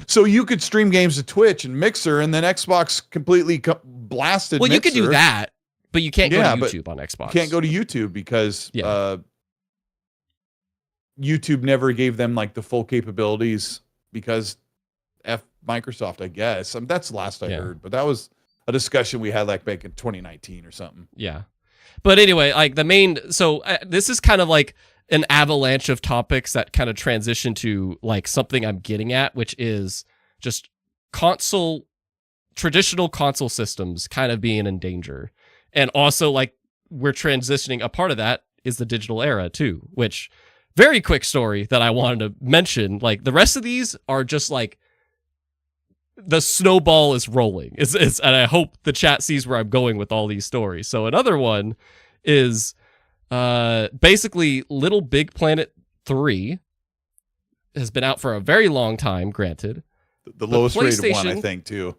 So you could stream games to Twitch and Mixer, and then Xbox completely blasted. Well, Mixer. You could do that, but you can't go to YouTube on Xbox. You can't go to YouTube because YouTube never gave them like the full capabilities because Microsoft, I guess. That's the last I heard, but that was a discussion we had like back in 2019 or something. Yeah. But anyway, like this is kind of like an avalanche of topics that kind of transition to like something I'm getting at, which is just traditional console systems kind of being in danger. And also like we're transitioning, a part of that is the digital era too, which very quick story that I wanted to mention. Like the rest of these are just like the snowball is rolling. And I hope the chat sees where I'm going with all these stories. So another one is basically Little Big Planet 3 has been out for a very long time, granted. The lowest rated one, I think, too.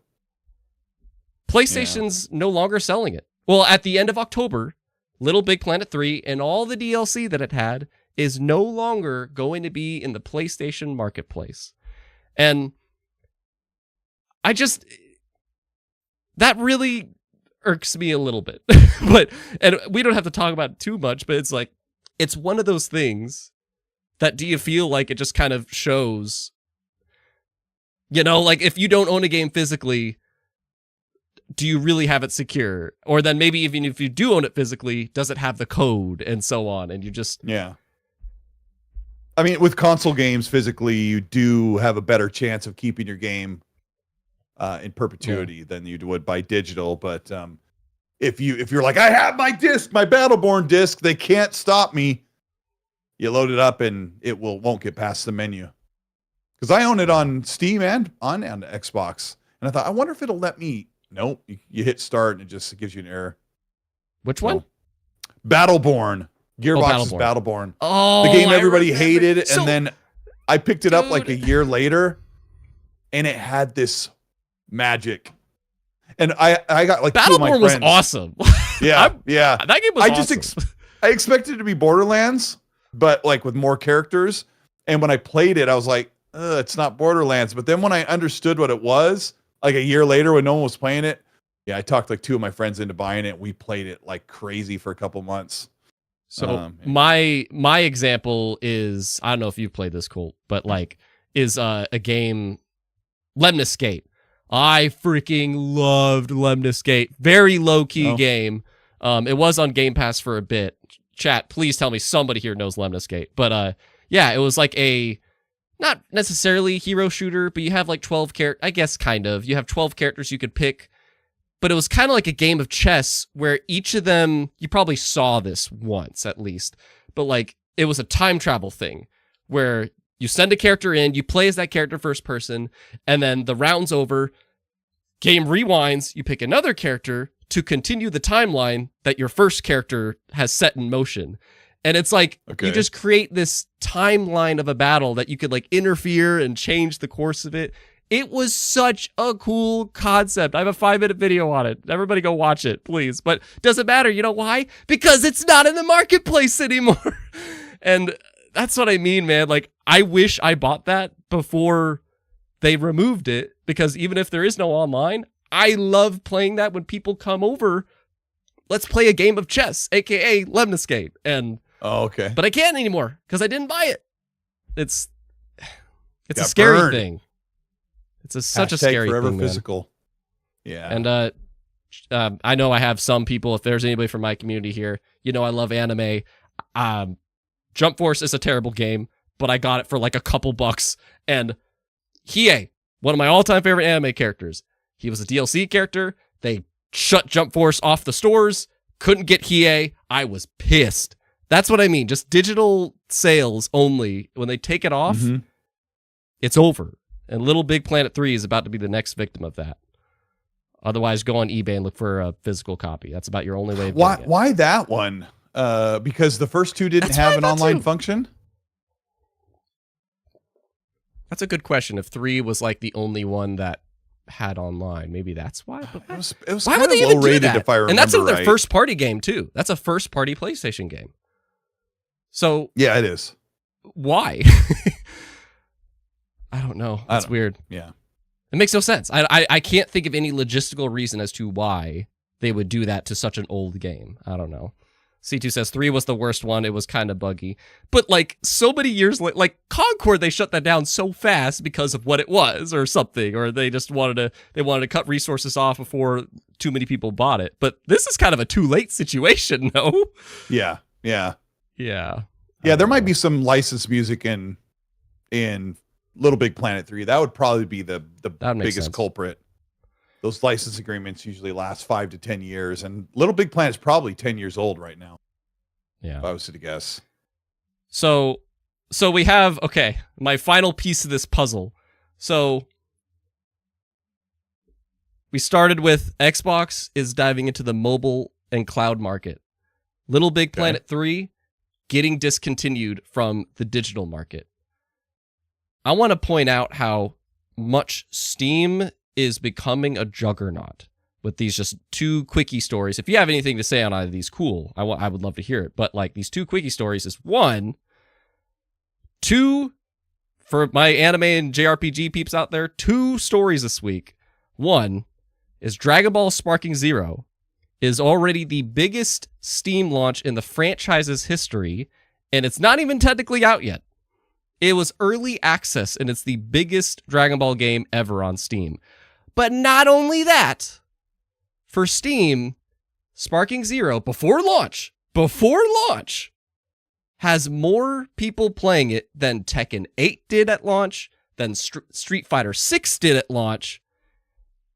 PlayStation's no longer selling it. Well, at the end of October, Little Big Planet 3 and all the DLC that it had is no longer going to be in the PlayStation Marketplace. And that really irks me a little bit. And we don't have to talk about it too much, but it's like, it's one of those things that, do you feel like it just kind of shows, like if you don't own a game physically, do you really have it secure? Or then maybe even if you do own it physically, does it have the code and so on? And you just... Yeah. I mean, with console games, physically, you do have a better chance of keeping your game in perpetuity than you would by digital. But if you're like, I have my disc, my Battleborn disc, they can't stop me. You load it up and it won't get past the menu. Because I own it on Steam and on Xbox, and I thought, I wonder if it'll let me. Nope, you hit start and it just gives you an error. Which one? Battleborn. Gearbox's Battleborn. Oh, the game everybody hated, and then I picked it up like a year later, and it had this magic. And I got like Battleborn two of my friends. Was awesome. Yeah, yeah. That game was awesome. I expected it to be Borderlands, but like with more characters. And when I played it, I was like, it's not Borderlands. But then when I understood what it was, like a year later when no one was playing it, I talked like two of my friends into buying it. We played it like crazy for a couple months. So my example is, I don't know if you've played this, Colt, but like is a game, Lemnis Gate. I freaking loved Lemnis Gate. Very low-key game. It was on Game Pass for a bit. Chat, please tell me somebody here knows Lemnis Gate. But it was like a, not necessarily hero shooter, but you have like 12 characters, I guess kind of. You have 12 characters you could pick. But it was kind of like a game of chess where each of them, you probably saw this once at least, but like it was a time travel thing where you send a character in, you play as that character first person, and then the round's over, game rewinds, you pick another character to continue the timeline that your first character has set in motion. And it's like, you just create this timeline of a battle that you could like interfere and change the course of it. It was such a cool concept. I have a 5-minute video on it. Everybody go watch it, please. But doesn't matter. You know why? Because it's not in the marketplace anymore. And that's what I mean, man. Like, I wish I bought that before they removed it because even if there is no online, I love playing that when people come over. Let's play a game of chess, aka Lemnis game. And okay. but I can't anymore because I didn't buy it. It's a Got scary burned. thing. It's such a scary forever thing, man. physical. Yeah. And I know I have some people, if there's anybody from my community here, I love anime. Jump Force is a terrible game, but I got it for like a couple bucks. And Hiei, one of my all-time favorite anime characters, he was a DLC character. They shut Jump Force off the stores, couldn't get Hiei. I was pissed. That's what I mean. Just digital sales only. When they take it off, it's over. And Little Big Planet 3 is about to be the next victim of that. Otherwise, go on eBay and look for a physical copy. That's about your only way of getting it. Why that one? Because the first two didn't have an online function? That's a good question. If 3 was like the only one that had online, maybe that's why. But It was why kind would they of even do low-rated, that? if I remember And that's right. their first-party game, too. That's a first-party PlayStation game. So yeah, it is. Why? I don't know. That's weird. Yeah. It makes no sense. I can't think of any logistical reason as to why they would do that to such an old game. I don't know. C2 says 3 was the worst one. It was kind of buggy. But like so many years later, like Concord, they shut that down so fast because of what it was or something, or they just wanted to cut resources off before too many people bought it. But this is kind of a too late situation, no? Yeah. Yeah. Yeah. Yeah, there might be some licensed music in Little Big Planet 3. That would probably be the biggest culprit. Those license agreements usually last 5 to 10 years, and Little Big Planet's probably 10 years old right now. Yeah. If I was to guess. So we have, okay, my final piece of this puzzle. So we started with Xbox is diving into the mobile and cloud market. Little Big Planet 3 getting discontinued from the digital market. I want to point out how much Steam is becoming a juggernaut with these just 2 quickie stories. If you have anything to say on either of these, cool. I would love to hear it. But like these 2 quickie stories is 2 for my anime and JRPG peeps out there, 2 stories this week. 1 is Dragon Ball Sparking Zero is already the biggest Steam launch in the franchise's history, and it's not even technically out yet. It was early access, and it's the biggest Dragon Ball game ever on Steam. But not only that, for Steam, Sparking Zero, before launch, has more people playing it than Tekken 8 did at launch, than Street Fighter 6 did at launch,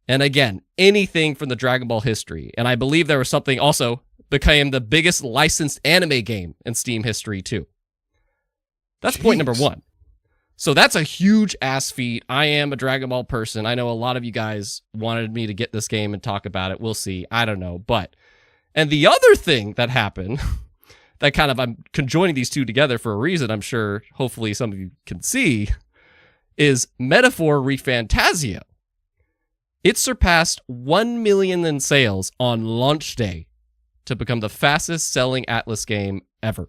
and again, anything from the Dragon Ball history. And I believe there was something also became the biggest licensed anime game in Steam history too. That's point number 1. So that's a huge ass feat. I am a Dragon Ball person. I know a lot of you guys wanted me to get this game and talk about it. We'll see. I don't know. And the other thing that happened, that kind of, I'm conjoining these 2 together for a reason, I'm sure, hopefully some of you can see, is Metaphor ReFantazio. It surpassed 1 million in sales on launch day to become the fastest selling Atlas game ever.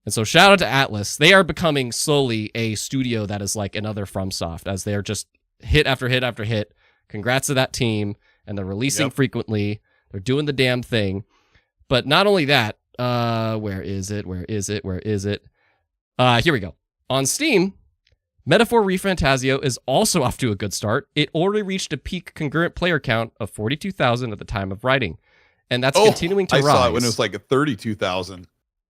And so shout out to Atlas. They are becoming slowly a studio that is like another FromSoft, as they are just hit after hit after hit. Congrats to that team. And they're releasing frequently. They're doing the damn thing. But not only that, where is it? Here we go. On Steam, Metaphor ReFantazio is also off to a good start. It already reached a peak concurrent player count of 42,000 at the time of writing. And that's continuing to rise. I saw it when it was like a 32,000.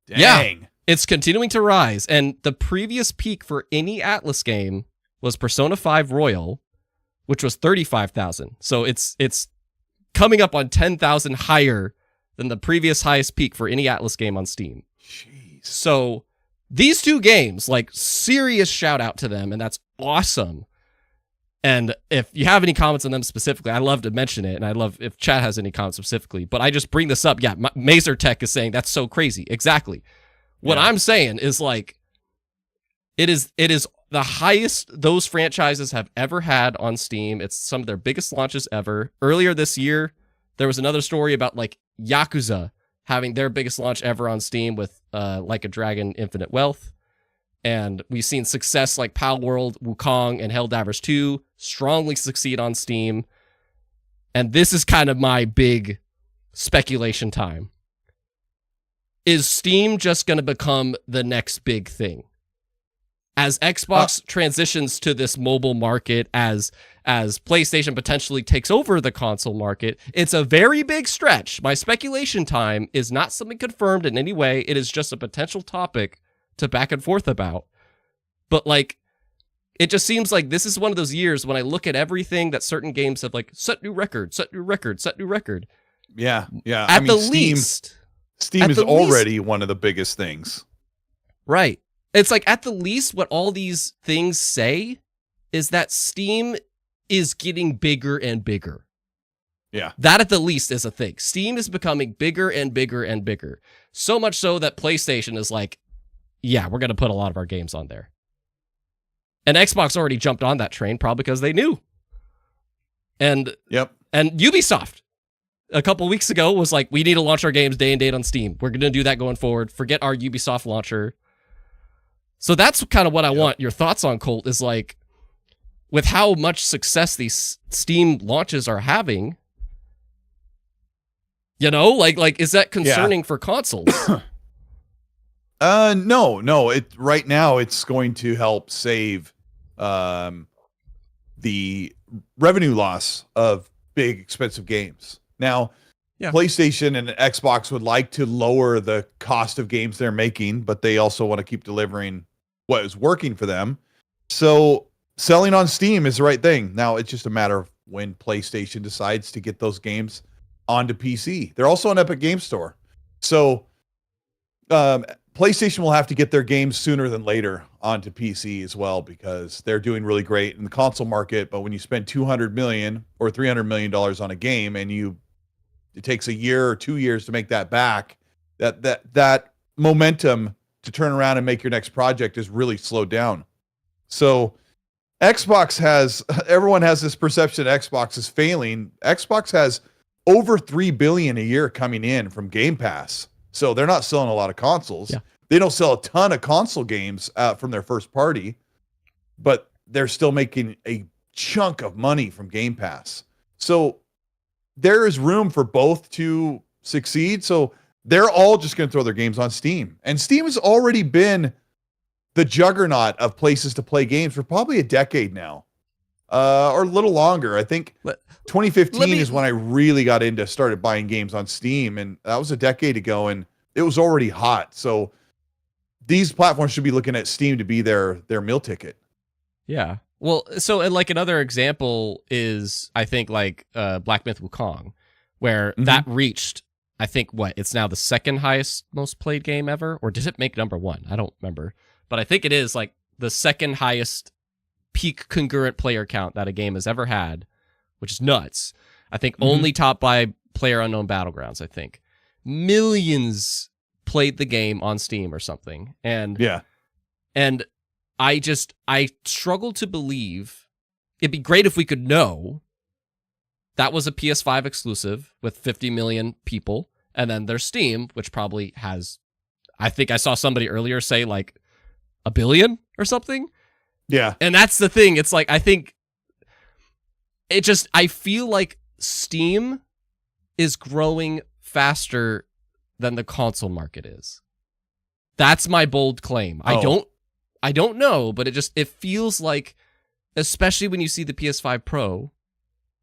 Dang. Yeah. It's continuing to rise, and the previous peak for any Atlas game was Persona 5 Royal, which was 35,000. So it's coming up on 10,000 higher than the previous highest peak for any Atlas game on Steam. Jeez. So these 2 games, like, serious shout out to them, and that's awesome. And if you have any comments on them specifically, I'd love to mention it, and I'd love if chat has any comments specifically. But I just bring this up. Yeah, Mazer Tech is saying that's so crazy. Exactly. What I'm saying is, like, it is the highest those franchises have ever had on Steam. It's some of their biggest launches ever. Earlier this year, there was another story about, like, Yakuza having their biggest launch ever on Steam with Like a Dragon Infinite Wealth. And we've seen success like Pal World, Wukong, and Helldivers 2 strongly succeed on Steam. And this is kind of my big speculation time. Is Steam just going to become the next big thing? As Xbox transitions to this mobile market, as PlayStation potentially takes over the console market, it's a very big stretch. My speculation time is not something confirmed in any way. It is just a potential topic to back and forth about. But like, it just seems like this is one of those years when I look at everything that certain games have like set new record, set new record, set new record. Yeah. At the least. Steam is already one of the biggest things. Right. It's like at the least what all these things say is that Steam is getting bigger and bigger. Yeah. That at the least is a thing. Steam is becoming bigger and bigger and bigger. So much so that PlayStation is like, yeah, we're going to put a lot of our games on there. And Xbox already jumped on that train probably because they knew. And Ubisoft a couple weeks ago was like, we need to launch our games day and date on Steam. We're going to do that going forward. Forget our Ubisoft launcher. So that's kind of what I want your thoughts on, Colt, is like, with how much success these Steam launches are having, you know, like is that concerning for consoles? No. Right now it's going to help save the revenue loss of big expensive games. Now, PlayStation and Xbox would like to lower the cost of games they're making, but they also want to keep delivering what is working for them. So selling on Steam is the right thing. Now, it's just a matter of when PlayStation decides to get those games onto PC. They're also on Epic Game Store. So PlayStation will have to get their games sooner than later onto PC as well, because they're doing really great in the console market. But when you spend $200 million or $300 million on a game and it takes a year or 2 years to make that back, that momentum to turn around and make your next project is really slowed down. So everyone has this perception Xbox is failing. Xbox has over $3 billion a year coming in from Game Pass. So they're not selling a lot of consoles. Yeah. They don't sell a ton of console games from their first party, but they're still making a chunk of money from Game Pass. So there is room for both to succeed. So they're all just going to throw their games on Steam. And Steam has already been the juggernaut of places to play games for probably a decade now, or a little longer. I think 2015 is when I really started buying games on Steam, and that was a decade ago, and it was already hot. So these platforms should be looking at Steam to be their meal ticket. Yeah. Well, so and like another example is, I think, like Black Myth Wukong, where that reached, I think, it's now the second highest most played game ever, or did it make number one? I don't remember, but I think it is like the second highest peak concurrent player count that a game has ever had, which is nuts. I think only topped by PlayerUnknown Battlegrounds. I think millions played the game on Steam or something, and I struggle to believe. It'd be great if we could know that was a PS5 exclusive with 50 million people, and then there's Steam, which probably has, I think I saw somebody earlier say like 1 billion or something. Yeah. And that's the thing. It's like, I feel like Steam is growing faster than the console market is. That's my bold claim. I don't know, but it feels like, especially when you see the PS5 Pro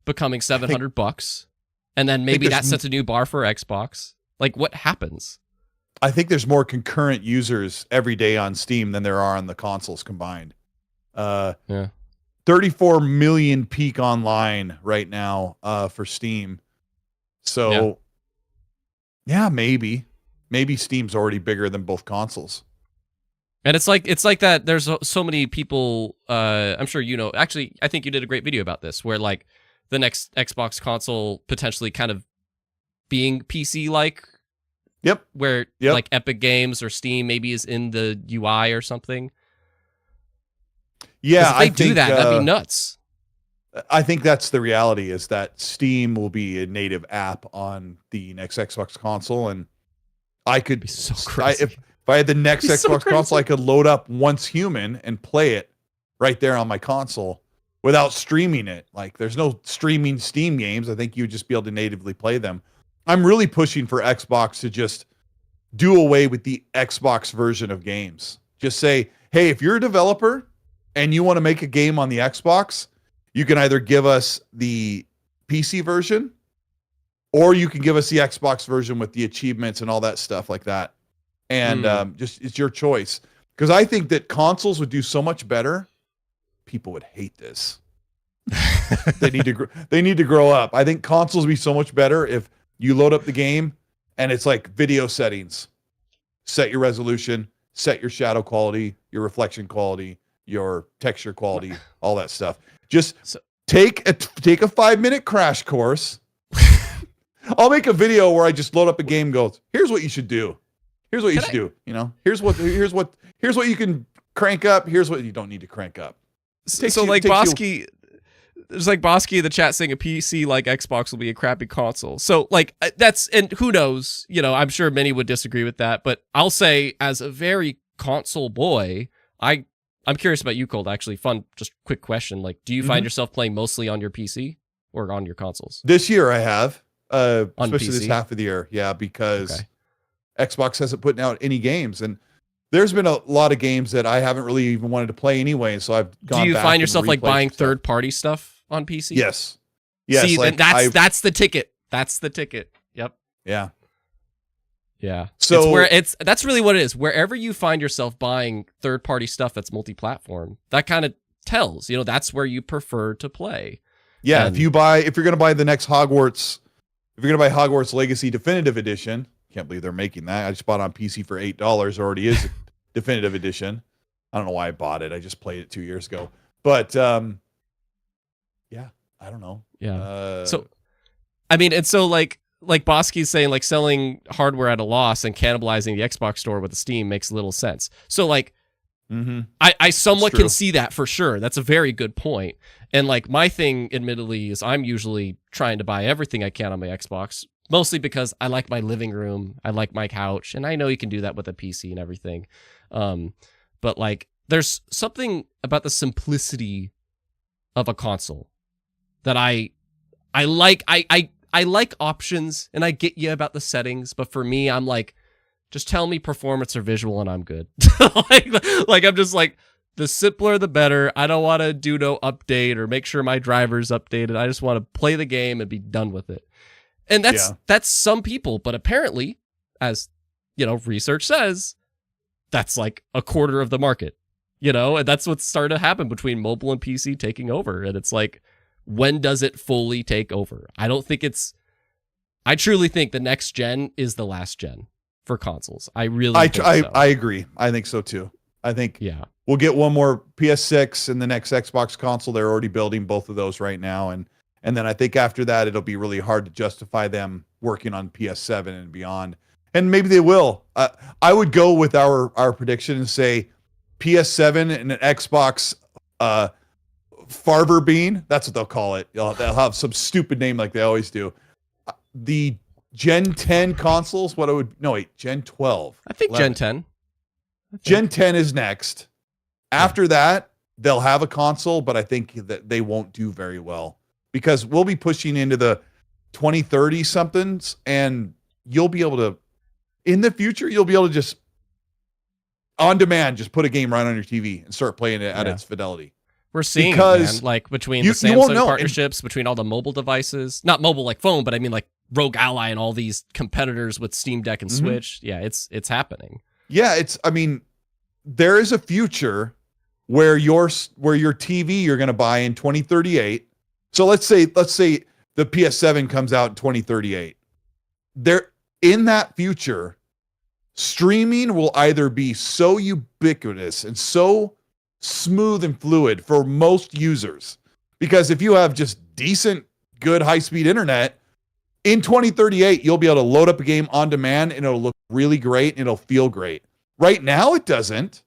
becoming $700, and then maybe that sets a new bar for Xbox. Like, what happens? I think there's more concurrent users every day on Steam than there are on the consoles combined. 34 million peak online right now for Steam. So maybe Steam's already bigger than both consoles. And it's like that there's so many people, I'm sure you know, actually I think you did a great video about this, where like the next Xbox console potentially kind of being PC like. Yep. Where like Epic Games or Steam maybe is in the UI or something. Yeah, if they do that, that'd be nuts. I think that's the reality, is that Steam will be a native app on the next Xbox console, and I could be so crazy. If I had the next He's so Xbox crazy. console, I could load up Once Human and play it right there on my console without streaming it. Like, there's no streaming Steam games. I think you would just be able to natively play them. I'm really pushing for Xbox to just do away with the Xbox version of games. Just say, hey, if you're a developer and you want to make a game on the Xbox, you can either give us the PC version or you can give us the Xbox version with the achievements and all that stuff like that. And just it's your choice. Because I think that consoles would do so much better. People would hate this. They need to grow up. I think consoles would be so much better if you load up the game and it's like video settings. Set your resolution, set your shadow quality, your reflection quality, your texture quality, all that stuff. Just take a 5-minute crash course. I'll make a video where I just load up a game and go, here's what you should do. Here's what you should do. You know, here's what you can crank up. Here's what you don't need to crank up. So like Bosky, there's like Bosky in the chat saying a PC like Xbox will be a crappy console. So like that's, and who knows, you know, I'm sure many would disagree with that, but I'll say as a very console boy, I'm curious about you, Colt, actually. Just quick question. Like, do you find yourself playing mostly on your PC or on your consoles? This year I have, especially PC? this half of the year. Yeah, because Xbox hasn't put out any games, and there's been a lot of games that I haven't really even wanted to play anyway. So I've gone. Do you back find and yourself like replayed buying stuff. third-party stuff on PC? Yes. Yes. See, like that's the ticket. That's the ticket. Yep. Yeah. Yeah. So that's really what it is. Wherever you find yourself buying third-party stuff that's multi-platform, that kind of tells, you know, that's where you prefer to play. yeah, And- if you're going to buy the next Hogwarts, if you're going to buy Hogwarts Legacy Definitive Edition, can't believe they're making that. I just bought it on PC for $8. Already is a definitive edition. I don't know why I bought it. I just played it 2 years ago. But yeah, I don't know. Yeah. So, I mean, and so like Bosky's saying, like selling hardware at a loss and cannibalizing the Xbox store with the Steam makes little sense. So like, I somewhat can see that for sure. That's a very good point. And like my thing, admittedly, is I'm usually trying to buy everything I can on my Xbox, mostly because I like my living room, I like my couch, and I know you can do that with a PC and everything. But like, there's something about the simplicity of a console that I like. I like options, and I get you about the settings, but for me, I'm like, just tell me performance or visual, and I'm good. like I'm just like, the simpler the better. I don't want to do no update or make sure my driver's updated. I just want to play the game and be done with it. And that's some people, but apparently, as you know, research says, that's like a quarter of the market. You know, and that's what's starting to happen between mobile and PC taking over. And it's like, when does it fully take over? I truly think the next gen is the last gen for consoles. I think so. I agree. I think so too. I think we'll get one more PS6 and the next Xbox console. They're already building both of those right now. And then I think after that, it'll be really hard to justify them working on PS7 and beyond. And maybe they will. I would go with our prediction and say PS7 and an Xbox Farver Bean. That's what they'll call it. They'll have some stupid name like they always do. The Gen 10 consoles, Gen 12. I think 11. Gen 10. Gen 10 is next. After that, they'll have a console, but I think that they won't do very well because we'll be pushing into the 2030 somethings, and you'll be able to, in the future, you'll be able to just on demand, just put a game right on your TV and start playing it at its fidelity. We're seeing because it, man. Like between the Samsung partnerships, between all the mobile devices, not mobile like phone, but I mean like Rogue Ally and all these competitors with Steam Deck and Switch. Yeah, it's happening. Yeah, there is a future where your TV you're going to buy in 2038. So let's say the PS7 comes out in 2038. There, in that future, streaming will either be so ubiquitous and so smooth and fluid for most users, because if you have just decent, good, high-speed internet, in 2038, you'll be able to load up a game on demand and it'll look really great and it'll feel great. Right now, it doesn't.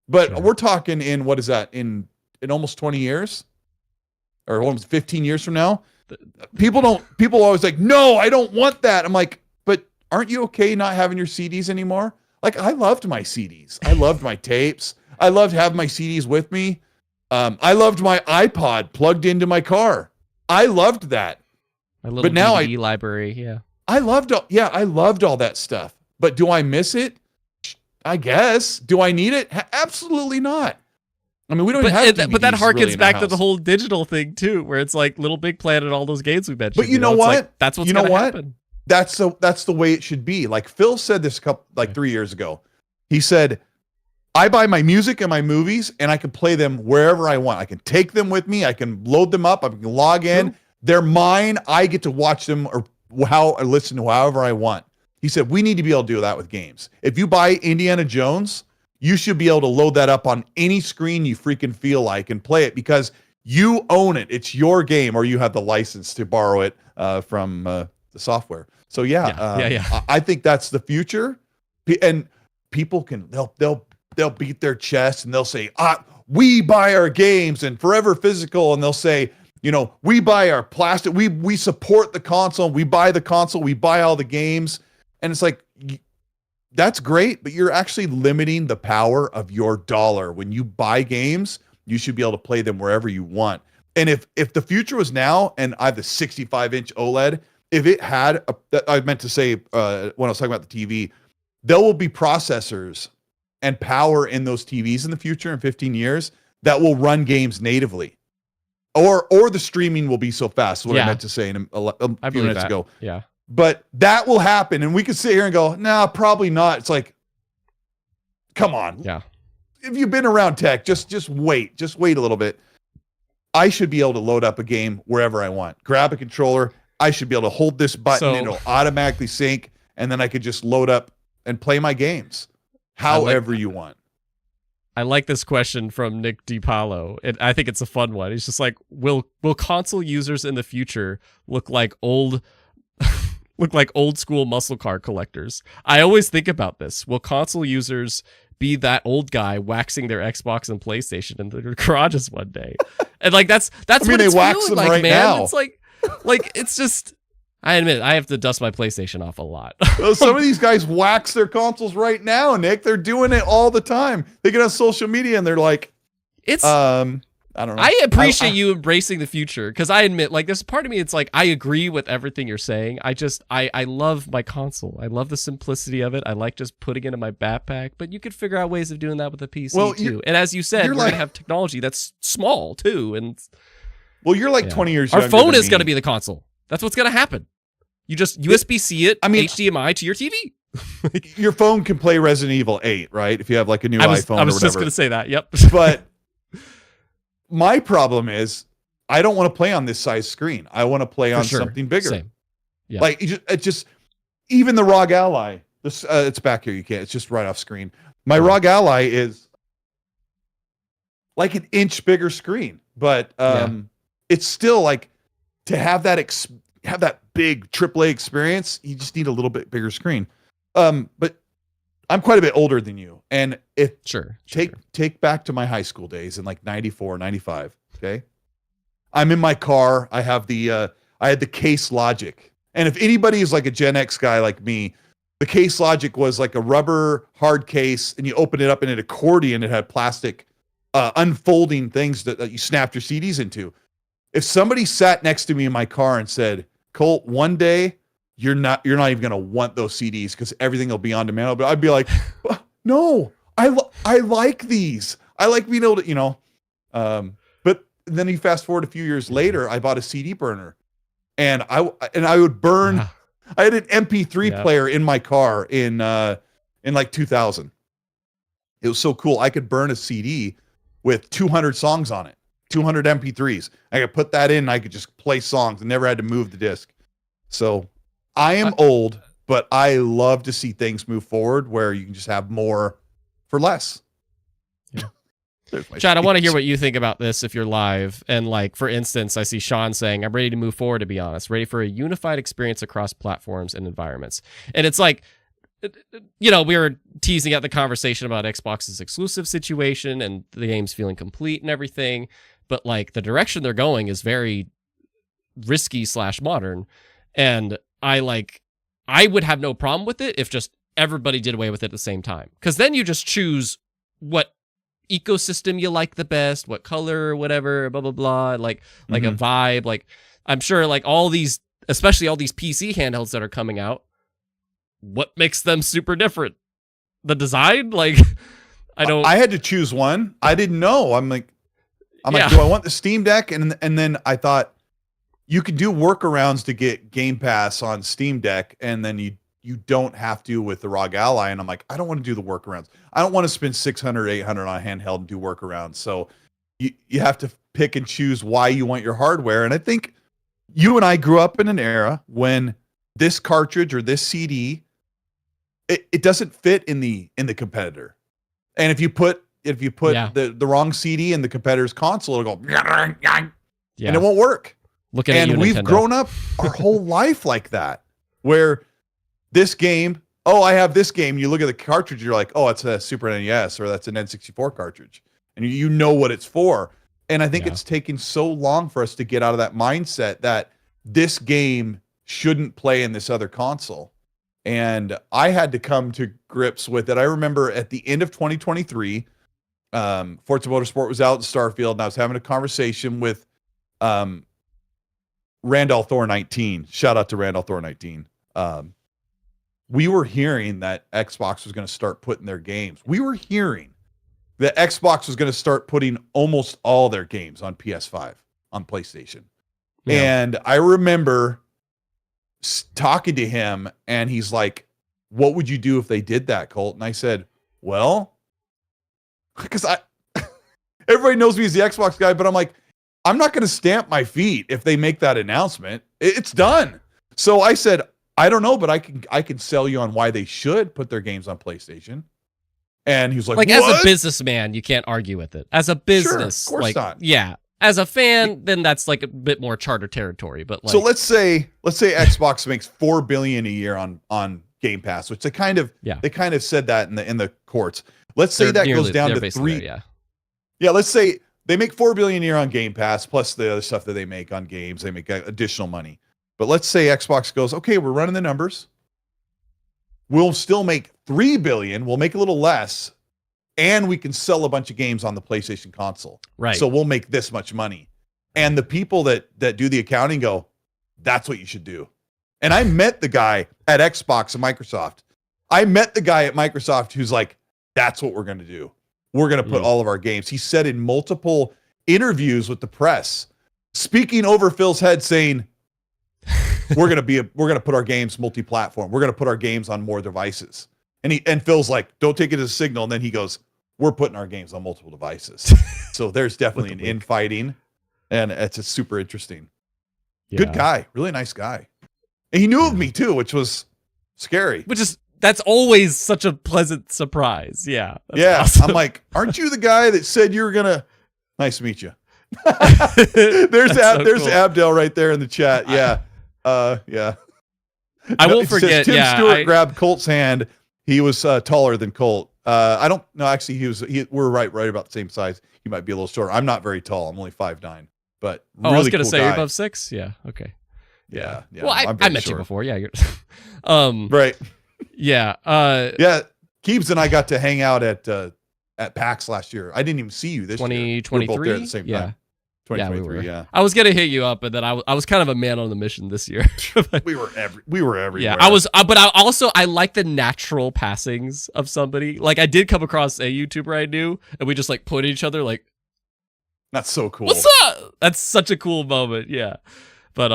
But we're talking in, what is that, in almost 20 years? Or almost 15 years from now? People always like, no, I don't want that. I'm like, but aren't you okay not having your CDs anymore? Like, I loved my CDs. I loved my tapes. I loved having my CDs with me. I loved my iPod plugged into my car. I loved that. My little DVD library, yeah. I loved all that stuff. But do I miss it? I guess. Do I need it? Absolutely not. I mean, we don't have DVDs. But that harkens really back to the whole digital thing too, where it's like Little Big Planet, all those games we mentioned. But you know what? Like, that's what's going to happen. That's the way it should be. Like Phil said this 3 years ago. He said, I buy my music and my movies and I can play them wherever I want. I can take them with me. I can load them up. I can log in. True. They're mine. I get to watch them or listen to however I want. He said, we need to be able to do that with games. If you buy Indiana Jones, you should be able to load that up on any screen you freaking feel like and play it because you own it. It's your game, or you have the license to borrow it from the software. So I think that's the future. And people can they'll beat their chest and they'll say, we buy our games and Forever Physical, and they'll say, we buy our plastic. We support the console. We buy the console. We buy all the games. And it's like, that's great, but you're actually limiting the power of your dollar. When you buy games, you should be able to play them wherever you want. And if the future was now, and I have the 65-inch OLED, if it had, I meant to say when I was talking about the TV, there will be processors and power in those TVs in the future in 15 years that will run games natively. Or the streaming will be so fast, what I meant to say a few minutes ago. Yeah. But that will happen, and we could sit here and go, nah, probably not. It's like, come on. Yeah. If you've been around tech, just wait. Just wait a little bit. I should be able to load up a game wherever I want. Grab a controller. I should be able to hold this button, and it'll automatically sync, and then I could just load up and play my games however you want. I like this question from Nick DiPaolo. I think it's a fun one. He's just like, will console users in the future look like old school muscle car collectors? I always think about this. Will console users be that old guy waxing their Xbox and PlayStation in their garages one day? And like that's what it's feeling like, man. Now. It's like it's just, I admit I have to dust my PlayStation off a lot. Well, some of these guys wax their consoles right now, Nick. They're doing it all the time. They get on social media and they're like, I don't know. I appreciate you embracing the future, because I admit, like, there's a part of me, it's like, I agree with everything you're saying. I love my console. I love the simplicity of it. I like just putting it in my backpack, but you could figure out ways of doing that with a PC too. And as you said, we're going to have technology that's small too. And you're like 20 years Our younger phone than is going to be the console. That's what's going to happen. You just USB-C it, HDMI to your TV. Your phone can play Resident Evil 8, right? If you have like a new iPhone or whatever. I was just going to say that. Yep. But my problem is I don't want to play on this size screen. I want to play on something bigger. Same. Yeah. Like it just even the ROG Ally. This it's back here. You can't. It's just right off screen. My ROG Ally is like an inch bigger screen, but it's still like to have that big AAA experience. You just need a little bit bigger screen. But I'm quite a bit older than you. And take back to my high school days in like 94, 95. Okay. I'm in my car. I have I had the Case Logic. And if anybody is like a Gen X guy like me, the Case Logic was like a rubber hard case, and you open it up in an accordion. It had plastic unfolding things that you snapped your CDs into. If somebody sat next to me in my car and said, Colt, one day you're not even going to want those CDs because everything will be on demand. But I'd be like, no, I like these. I like being able to, but then you fast forward a few years later, I bought a CD burner, and I would burn. Yeah. I had an MP3 player in my car in like 2000. It was so cool. I could burn a CD with 200 songs on it, 200 MP3s. I could put that in and I could just play songs and never had to move the disc. So I am old, but I love to see things move forward where you can just have more for less. Yeah. Chad, I want to hear what you think about this if you're live. And like, for instance, I see Sean saying, I'm ready to move forward, to be honest, ready for a unified experience across platforms and environments. And it's like, we were teasing out the conversation about Xbox's exclusive situation and the games feeling complete and everything. But like the direction they're going is very risky / modern. And I would have no problem with it if just everybody did away with it at the same time. Because then you just choose what ecosystem you like the best, what color, whatever, blah, blah, blah, like a vibe. Like, I'm sure like all these, especially all these PC handhelds that are coming out, what makes them super different? The design? Like, I had to choose one. I didn't know. I'm like, Yeah. do I want the Steam Deck? And then I thought you could do workarounds to get Game Pass on Steam Deck, and then you don't have to with the ROG Ally. And I'm like, I don't want to do the workarounds. I don't want to spend $600, $800 on a handheld and do workarounds. So you have to pick and choose why you want your hardware. And I think you and I grew up in an era when this cartridge or this CD, it doesn't fit in the competitor. And if you put the wrong CD in the competitor's console, it'll go and it won't work. Looking at you, and we've Nintendo. grown up our whole life like that, where this game, I have this game. You look at the cartridge, you're like, oh, it's a Super NES or that's an N64 cartridge, and you know what it's for. And I think it's taken so long for us to get out of that mindset that this game shouldn't play in this other console. And I had to come to grips with it. I remember at the end of 2023, Forza Motorsport was out in Starfield, and I was having a conversation with Randall Thor 19. Shout out to Randall Thor 19. We were hearing that Xbox was going to start putting their games. We were hearing that Xbox was going to start putting almost all their games on PS5, on PlayStation. Yeah. And I remember talking to him, and he's like, what would you do if they did that, Colt? And I said, well, because everybody knows me as the Xbox guy, but I'm like, I'm not going to stamp my feet if they make that announcement. It's done. So I said, I don't know, but I can sell you on why they should put their games on PlayStation. And he was like, what? As a businessman, you can't argue with it. As a business, sure, of course not. Yeah. As a fan, then that's like a bit more charter territory. But like, so let's say Xbox makes $4 billion a year on Game Pass, which they kind of said that in the courts. Let's say that goes down to $3. There, yeah. Let's say they make $4 billion a year on Game Pass, plus the other stuff that they make on games. They make additional money. But let's say Xbox goes, okay, we're running the numbers. We'll still make $3 billion. We'll make a little less, and we can sell a bunch of games on the PlayStation console. Right. So we'll make this much money. And the people that do the accounting go, that's what you should do. And I met the guy at Xbox and Microsoft. I met the guy at Microsoft who's like, that's what we're going to do. We're going to put all of our games. He said in multiple interviews with the press, speaking over Phil's head, saying, we're going to put our games multi-platform. We're going to put our games on more devices. And Phil's like, don't take it as a signal. And then he goes, we're putting our games on multiple devices. So there's definitely an infighting, and it's super interesting. Yeah. Good guy, really nice guy. And he knew of me too, which was scary. That's always such a pleasant surprise. Yeah. Yeah. Awesome. I'm like, aren't you the guy that said you were gonna? Nice to meet you. there's cool. Abdel right there in the chat. Yeah. Yeah. I won't forget. Tim Stewart grabbed Colt's hand. He was taller than Colt. I don't know. Actually, we're right about the same size. He might be a little shorter. I'm not very tall. I'm only 5'9". But really I was gonna cool say guy. you're above 6. Yeah. Okay. Yeah. Well, I met you before. Yeah. You're right. Yeah. Yeah. Keebs and I got to hang out at PAX last year. I didn't even see you this 2023? year. We were both there at the same time. 2023. Yeah. I was gonna hit you up, and then I was kind of a man on the mission this year. we were everywhere. Yeah, I was, but I like the natural passings of somebody. Like I did come across a YouTuber I knew, and we just like pointed at each other like, that's so cool. What's up? That's such a cool moment. Yeah. But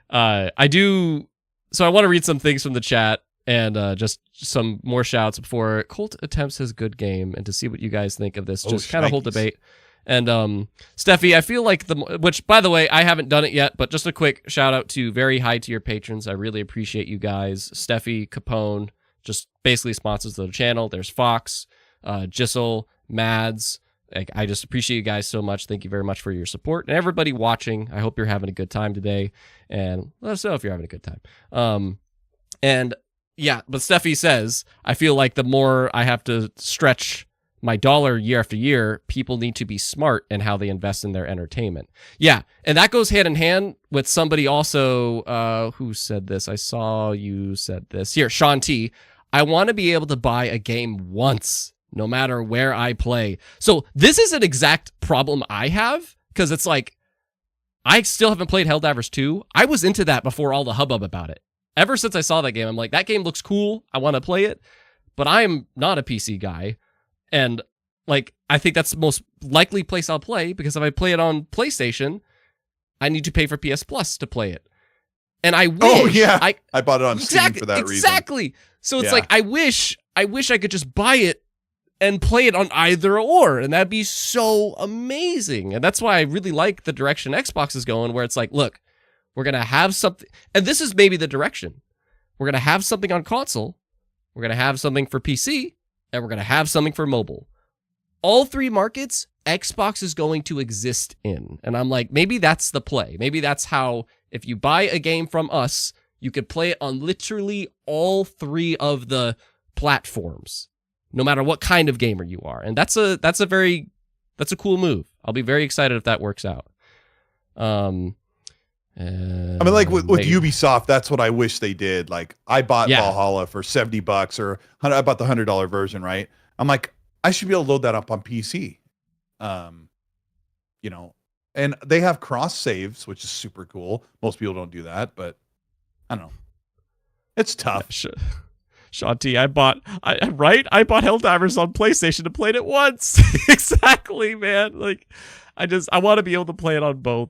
I do. So I want to read some things from the chat and just some more shouts before Colt attempts his good game, and to see what you guys think of this. Just kind of whole debate. And Steffi, I feel like which by the way, I haven't done it yet, but just a quick shout out to very high tier patrons. I really appreciate you guys. Steffi, Capone, just basically sponsors the channel. There's Fox, Gissel, Mads. I just appreciate you guys so much. Thank you very much for your support. And everybody watching, I hope you're having a good time today. And let us know if you're having a good time. And yeah, but Steffi says, I feel like the more I have to stretch my dollar year after year, people need to be smart in how they invest in their entertainment. Yeah, and that goes hand in hand with somebody also who said this. I saw you said this. Here, Sean T. I want to be able to buy a game once, no matter where I play. So this is an exact problem I have, because it's like, I still haven't played Helldivers 2. I was into that before all the hubbub about it. Ever since I saw that game, I'm like, that game looks cool. I want to play it, but I'm not a PC guy. And like, I think that's the most likely place I'll play, because if I play it on PlayStation, I need to pay for PS Plus to play it. And I wish I bought it on Steam for that reason. Exactly. So it's like, I wish I could just buy it and play it on either or, and that'd be so amazing. And that's why I really like the direction Xbox is going, where it's like, look, we're going to have something, and this is maybe the direction. We're going to have something on console, we're going to have something for PC, and we're going to have something for mobile. All three markets, Xbox is going to exist in. And I'm like, maybe that's the play. Maybe that's how, if you buy a game from us, you could play it on literally all three of the platforms, no matter what kind of gamer you are. And that's a cool move. I'll be very excited if that works out. I mean, like with Ubisoft, that's what I wish they did. Like, I bought Valhalla for $70, or I bought the $100 version, right? I'm like, I should be able to load that up on PC. You know, and they have cross saves, which is super cool. Most people don't do that, but I don't know. It's tough. Shanti, I bought Helldivers on PlayStation and played it once. Exactly, man. Like, I want to be able to play it on both.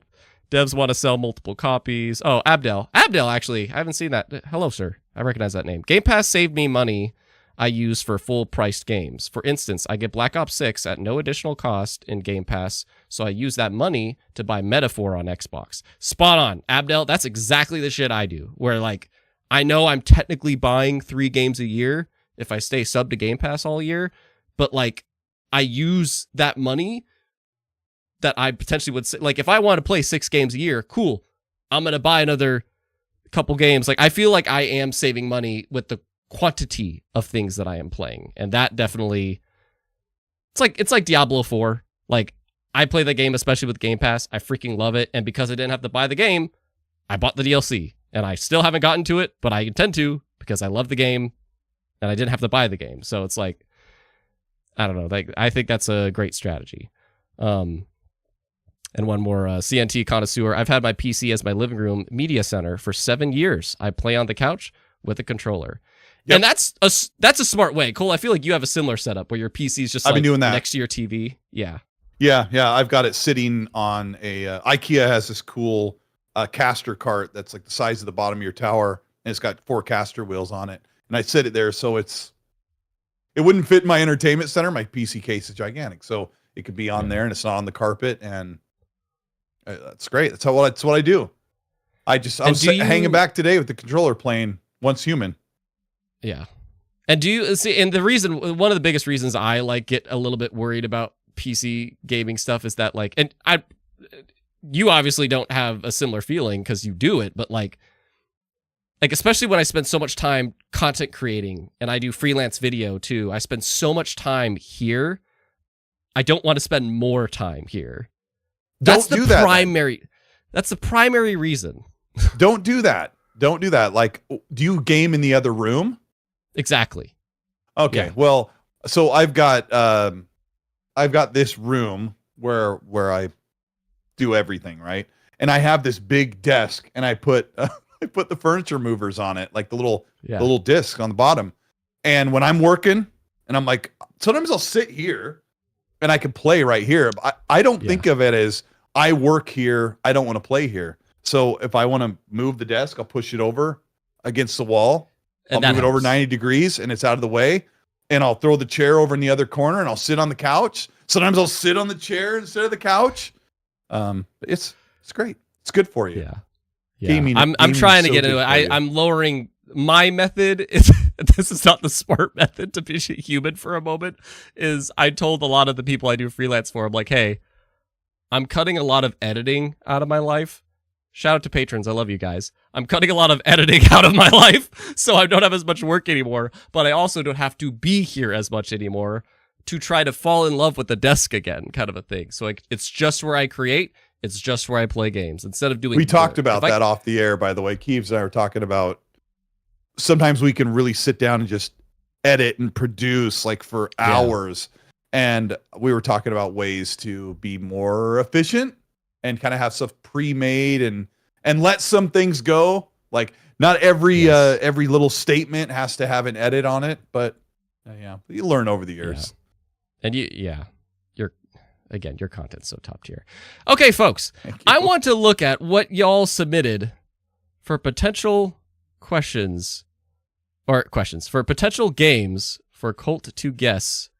Devs want to sell multiple copies. Oh, Abdel, actually, I haven't seen that. Hello, sir. I recognize that name. Game Pass saved me money I use for full-priced games. For instance, I get Black Ops 6 at no additional cost in Game Pass, so I use that money to buy Metaphor on Xbox. Spot on, Abdel. That's exactly the shit I do, where, like, I know I'm technically buying 3 games a year if I stay sub to Game Pass all year, but, like, I use that money that I potentially would say, like, if I want to play 6 games a year, cool, I'm going to buy another couple games. Like, I feel like I am saving money with the quantity of things that I am playing. And that definitely, it's like Diablo 4. Like, I play the game, especially with Game Pass. I freaking love it. And because I didn't have to buy the game, I bought the DLC. And I still haven't gotten to it, but I intend to, because I love the game and I didn't have to buy the game. So it's like, I don't know. Like, I think that's a great strategy. And one more, CNT connoisseur. I've had my PC as my living room media center for 7 years. I play on the couch with a controller. Yep. And that's a smart way. Cole, I feel like you have a similar setup where your PC is just I've been doing that next to your TV. Yeah. Yeah. I've got it sitting on a IKEA has this cool caster cart that's like the size of the bottom of your tower, and it's got 4 caster wheels on it. And I sit it there, so it wouldn't fit in my entertainment center. My PC case is gigantic, so it could be on there, and it's not on the carpet, and that's great. That's what I do. I was hanging back today with the controller playing Once Human. Yeah. And do you see, and one of the biggest reasons I like get a little bit worried about PC gaming stuff is that, like, and you obviously don't have a similar feeling because you do it, but like especially when I spend so much time content creating, and I do freelance video too, I spend so much time here. I don't want to spend more time here. That's the primary reason. Don't do that. Don't do that. Like, do you game in the other room? Exactly. Okay. Yeah. Well, so I've got this room where I do everything, right? And I have this big desk, and I put the furniture movers on it, like the little disc on the bottom. And when I'm working, and I'm like, sometimes I'll sit here and I can play right here. But I don't think of it as I work here, I don't want to play here. So if I want to move the desk, I'll push it over against the wall. I'll move it over 90 degrees, and it's out of the way. And I'll throw the chair over in the other corner, and I'll sit on the couch. Sometimes I'll sit on the chair instead of the couch. It's great. It's good for you. Yeah. Gaming, I'm trying to get into it. I'm lowering my method. This is not the smart method, to be human for a moment. Is I told a lot of the people I do freelance for, I'm like, hey, I'm cutting a lot of editing out of my life. Shout out to patrons. I love you guys. I'm cutting a lot of editing out of my life, so I don't have as much work anymore, but I also don't have to be here as much anymore to try to fall in love with the desk again, kind of a thing. So it's just where I create. It's just where I play games instead of doing. We talked about that off the air, by the way. Keeves and I were talking about sometimes we can really sit down and just edit and produce like for hours. And we were talking about ways to be more efficient and kind of have stuff pre-made and let some things go. Like not every little statement has to have an edit on it, but you learn over the years. And your content's so top tier. Okay, folks, I want to look at what y'all submitted for potential questions for potential games for Colt to guess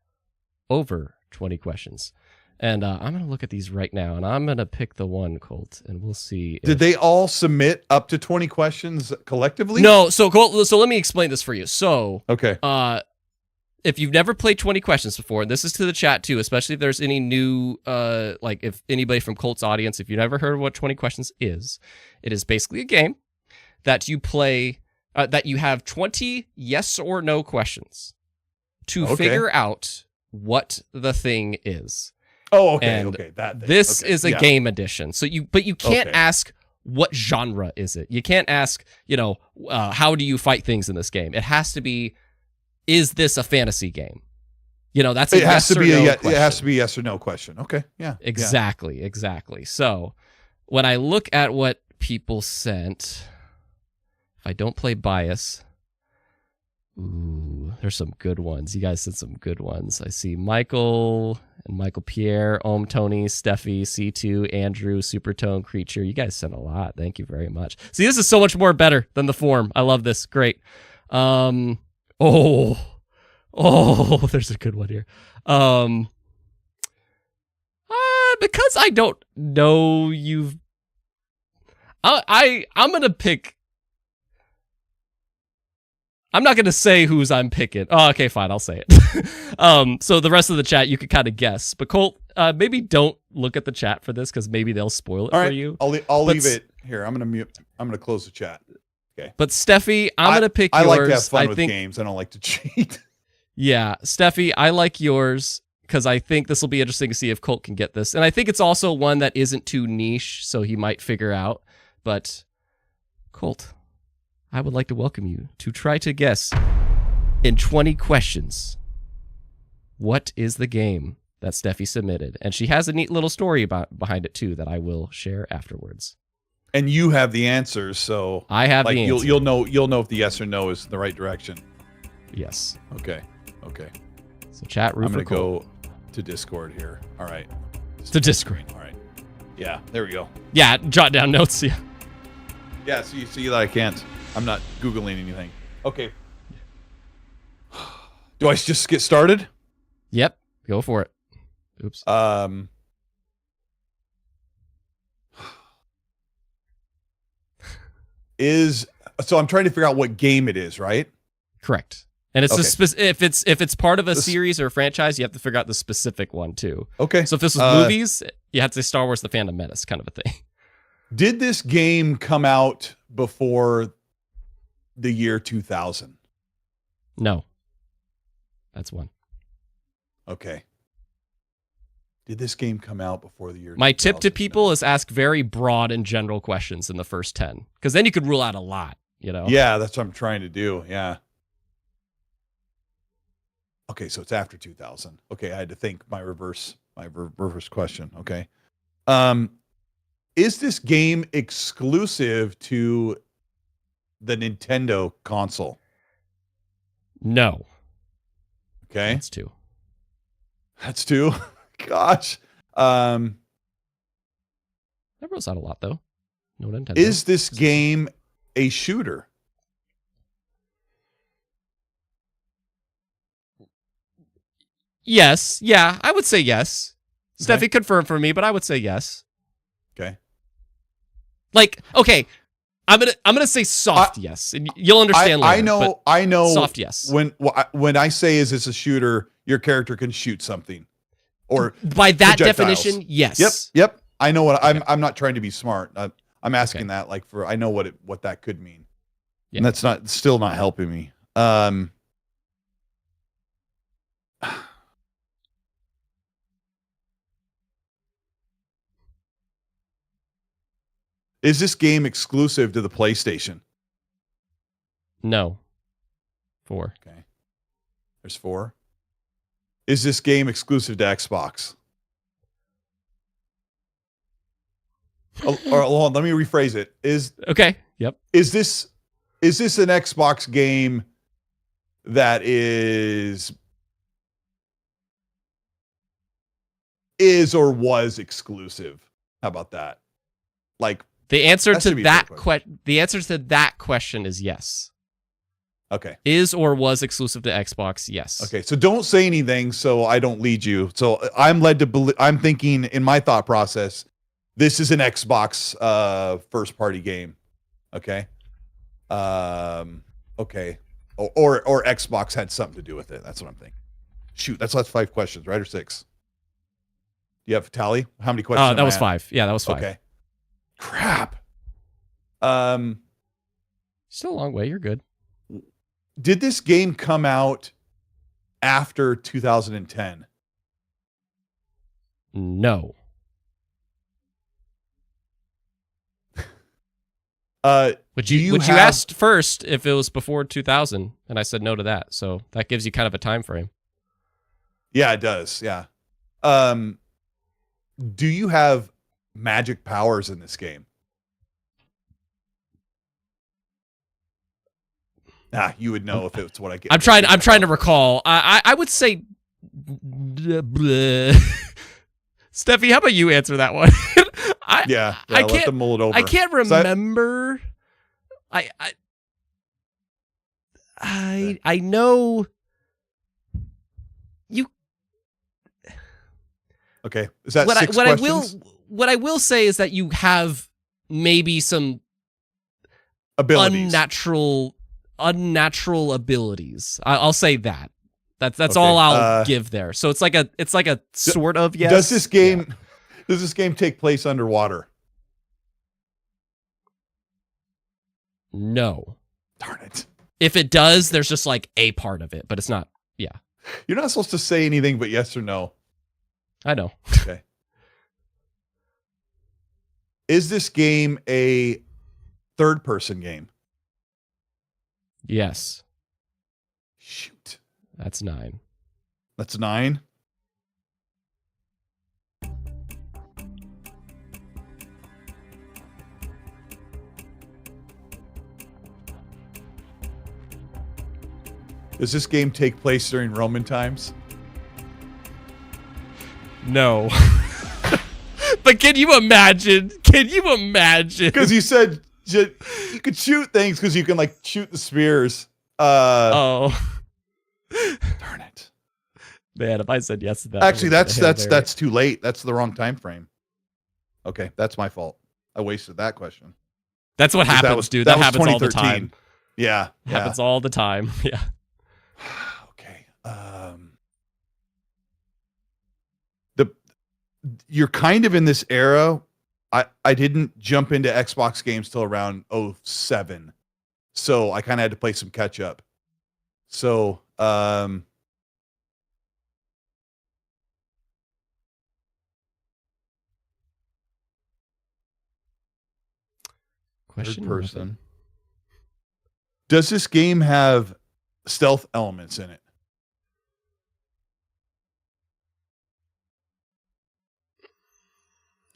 over 20 questions. And I'm going to look at these right now, and I'm going to pick the one, Colt, and we'll see. Did they all submit up to 20 questions collectively? No. So, Colt, so let me explain this for you. So, okay. If you've never played 20 questions before, and this is to the chat too, especially if there's any new, like if anybody from Colt's audience, if you've never heard of what 20 questions is, it is basically a game that you play, that you have 20 yes or no questions to figure out what the thing is. Oh, okay. And okay. That thing. This is a game edition. So you can't ask what genre is it. You can't ask, how do you fight things in this game? It has to be, is this a fantasy game? That's it has to be it has to be yes or no question. Okay. Yeah. Exactly. So when I look at what people sent, if I don't play bias, there's some good ones. You guys sent some good ones. I see Michael and Michael Pierre, Tony, Steffi, C2, Andrew, Supertone, Creature. You guys sent a lot. Thank you very much. See, this is so much more better than the form. I love this. Great. There's a good one here. Because I don't know I'm gonna pick. I'm not gonna say whose I'm picking. Oh, okay, fine, I'll say it. So the rest of the chat you could kind of guess. But Colt, maybe don't look at the chat for this because maybe they'll spoil it for you. I'll leave it here. I'm gonna mute. I'm gonna close the chat. Okay. But Steffi, I'm gonna pick yours. I like to have fun with games. I don't like to cheat. Yeah, Steffi, I like yours because I think this will be interesting to see if Colt can get this. And I think it's also one that isn't too niche, so he might figure out. But Colt, I would like to welcome you to try to guess in 20 questions, what is the game that Steffi submitted? And she has a neat little story behind it too that I will share afterwards. And you have the answers, so I have the answer. You'll know if the yes or no is the right direction. Yes. Okay. So chat room. I'm gonna go to Discord here. All right. To Discord. All right. Yeah. There we go. Yeah. Jot down notes. Yeah. Yeah. So you see that I can't. I'm not Googling anything. Okay. Do I just get started? Yep. Go for it. Oops. So I'm trying to figure out what game it is, right? Correct. And it's if it's part of a series or a franchise, you have to figure out the specific one too. Okay. So if this was movies, you have to say Star Wars: The Phantom Menace, kind of a thing. Did this game come out before the year 2000? No. That's one. Okay. Did this game come out before the year 2000? My tip to people is ask very broad and general questions in the first 10, because then you could rule out a lot, Yeah, that's what I'm trying to do. Yeah. Okay, so it's after 2000. Okay, I had to think my reverse question. Okay. Is this game exclusive to the Nintendo console? No. Okay. That's two. That's two. Gosh. That rules out a lot though. No Nintendo. Is this game a shooter? Yes. Yeah, I would say yes. Okay. Steffi confirmed for me, but I would say yes. Okay. Okay, I'm gonna say soft yes, and you'll understand later. I know. Soft yes. When I say is this a shooter, your character can shoot something, or by that projectiles. definition, yes. Yep. I know what I'm not trying to be smart. I'm asking that I know what that could mean. Yeah. And that's still not helping me. Is this game exclusive to the PlayStation? No. 4. Okay. There's 4. Is this game exclusive to Xbox? Or hold on, let me rephrase it. Okay. Yep. Is this an Xbox game that is or was exclusive? How about that? Like the answer that to should be a that fair question. the answer to that question is yes. Okay. Is or was exclusive to Xbox? Yes. Okay. So don't say anything so I don't lead you. So I'm led to believe, I'm thinking in my thought process, this is an Xbox first party game. Okay. Okay. Or Xbox had something to do with it. That's what I'm thinking. Shoot, that's 5 questions, right? Or 6? Do you have a tally? How many questions? That was 5. Yeah, that was 5. Okay. Crap. Still a long way. You're good. Did this game come out after 2010? No. Which you asked first if it was before 2000, and I said no to that. So that gives you kind of a time frame. Yeah, it does. Yeah. Do you have magic powers in this game? You would know if it's what I get. I'm trying to recall. I would say Steffi, how about you answer that one? I let them mull it over. I can't remember. I know you. Okay, is that 6 questions? What I will say is that you have maybe some abilities, unnatural abilities. I'll say that. That's okay. All I'll give there. So it's like a sort of yes. Does this game take place underwater? No. Darn it. If it does, there's just like a part of it, but it's not. Yeah. You're not supposed to say anything but yes or no. I know. Okay. Is this game a third-person game? Yes. Shoot. That's 9. That's 9? Does this game take place during Roman times? No. But can you imagine? Because you said you could shoot things because you can like shoot the spears. Oh. Darn it. Man, if I said yes to that. Actually, that's too late. That's the wrong time frame. Okay, that's my fault. I wasted that question. That's what happens, dude. That happens all the time. Yeah. Happens all the time. Yeah. Okay. You're kind of in this era. I didn't jump into Xbox games till around 2007. So I kind of had to play some catch up. So, Question third person. Does this game have stealth elements in it?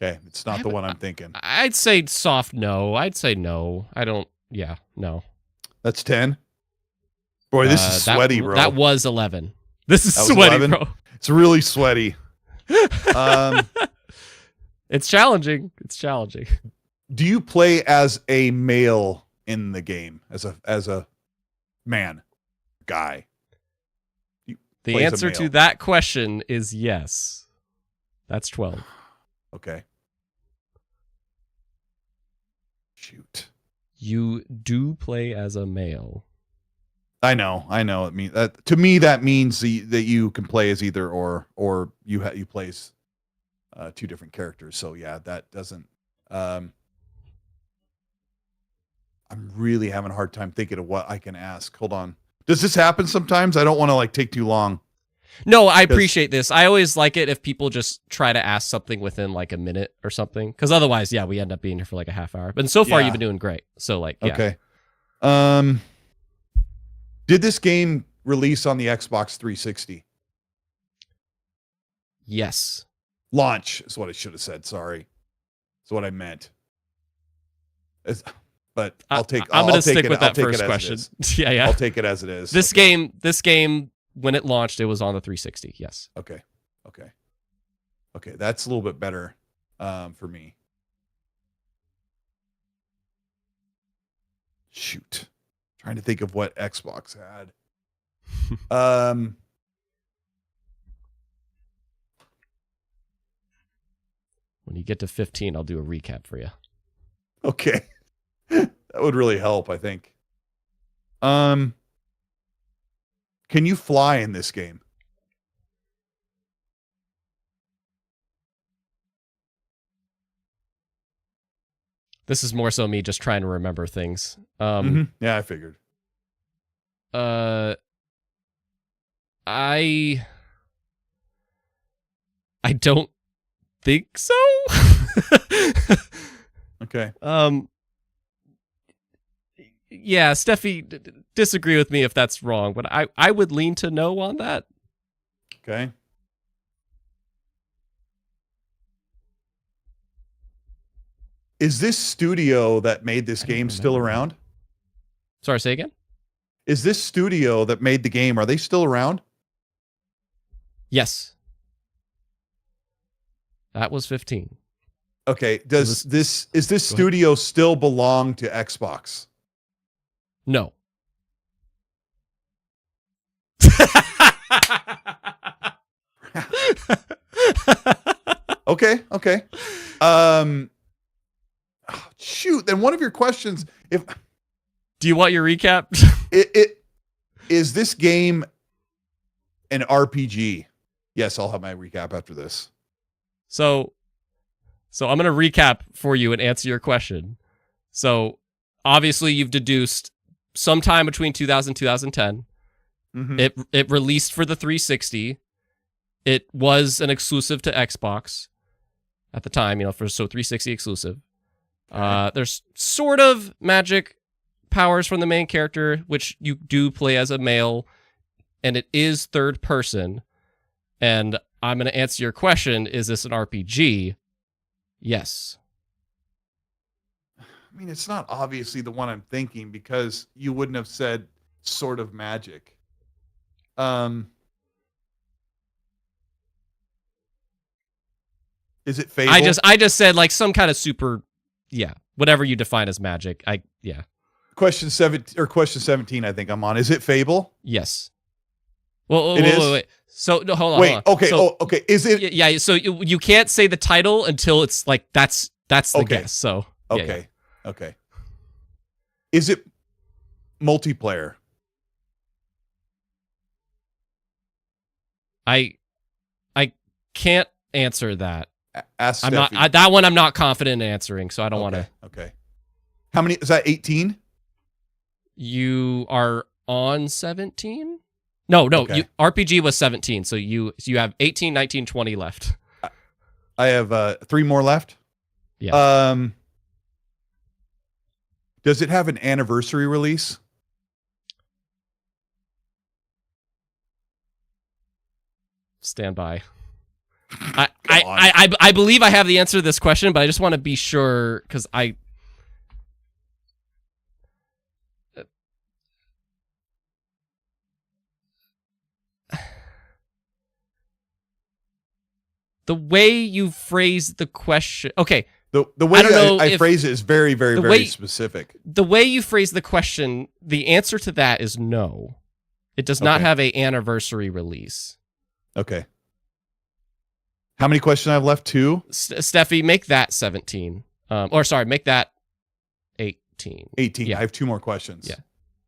Okay, it's not the one I'm thinking. I'd say soft no. I'd say no. I don't. Yeah, no. That's 10. Boy, this is sweaty, bro. That was 11. This is sweaty, 11? Bro. It's really sweaty. It's challenging. It's challenging. Do you play as a male in the game? As a man, guy? The answer to that question is yes. That's 12. Okay. Shoot. You do play as a male. I know. It means that to me. That means that you can play as either or you play as 2 different characters. So yeah, that doesn't. I'm really having a hard time thinking of what I can ask. Hold on. Does this happen sometimes? I don't want to like take too long. No, I appreciate this. I always like it if people just try to ask something within like a minute or something. Because otherwise, yeah, we end up being here for like a half hour. But so far, you've been doing great. So like, yeah. Okay. Did this game release on the Xbox 360? Yes. Launch is what I should have said. Sorry. That's what I meant. But I'm going to stick with that first question. Yeah. I'll take it as it is. This game, when it launched, it was on the 360. Yes. Okay. That's a little bit better for me. Shoot. Trying to think of what Xbox had. When you get to 15, I'll do a recap for you. Okay. That would really help, I think. Can you fly in this game? This is more so me just trying to remember things. Yeah, I figured. I don't think so. Okay. Yeah, Steffi, disagree with me if that's wrong, but I would lean to no on that. Okay. Is this studio that made this game still around? Sorry, say again? Is this studio that made the game, are they still around? Yes. That was 15. Okay. Is this studio still belong to Xbox? No. Okay. Shoot. Then one of your questions, do you want your recap? it is this game an RPG? Yes, I'll have my recap after this. So I'm going to recap for you and answer your question. So obviously you've deduced sometime between 2000 and 2010. Mm-hmm. It released for the 360. It was an exclusive to Xbox at the time, so 360 exclusive. There's sort of magic powers from the main character, which you do play as a male, and it is third person. And I'm going to answer your question, is this an RPG? Yes. I mean, it's not obviously the one I'm thinking because you wouldn't have said sort of magic. Is it Fable? I just said like some kind of super, whatever you define as magic. Question 17, I think I'm on. Is it Fable? Yes. Well, wait. So no, hold on. Wait. Hold on. Okay. So, okay. Is it? Yeah. So you can't say the title until it's like that's the guess. So okay. Okay. Is it multiplayer? I can't answer that. Ask I'm Steffi. not that one. I'm not confident in answering, so I don't want to. Okay. How many is that? 18. You are on 17. No. Okay. RPG was 17, so you have 18, 19, 20 left. I have 3 more left. Yeah. Does it have an anniversary release? Stand by. I believe I have the answer to this question, but I just want to be sure because the way you phrase the question. Okay. The way I phrase it is very, very, very specific. The way you phrase the question, the answer to that is no. It does not have a anniversary release. Okay. How many questions I have left? 2? Steffi, make that 17. Make that 18. 18. Yeah. I have 2 more questions.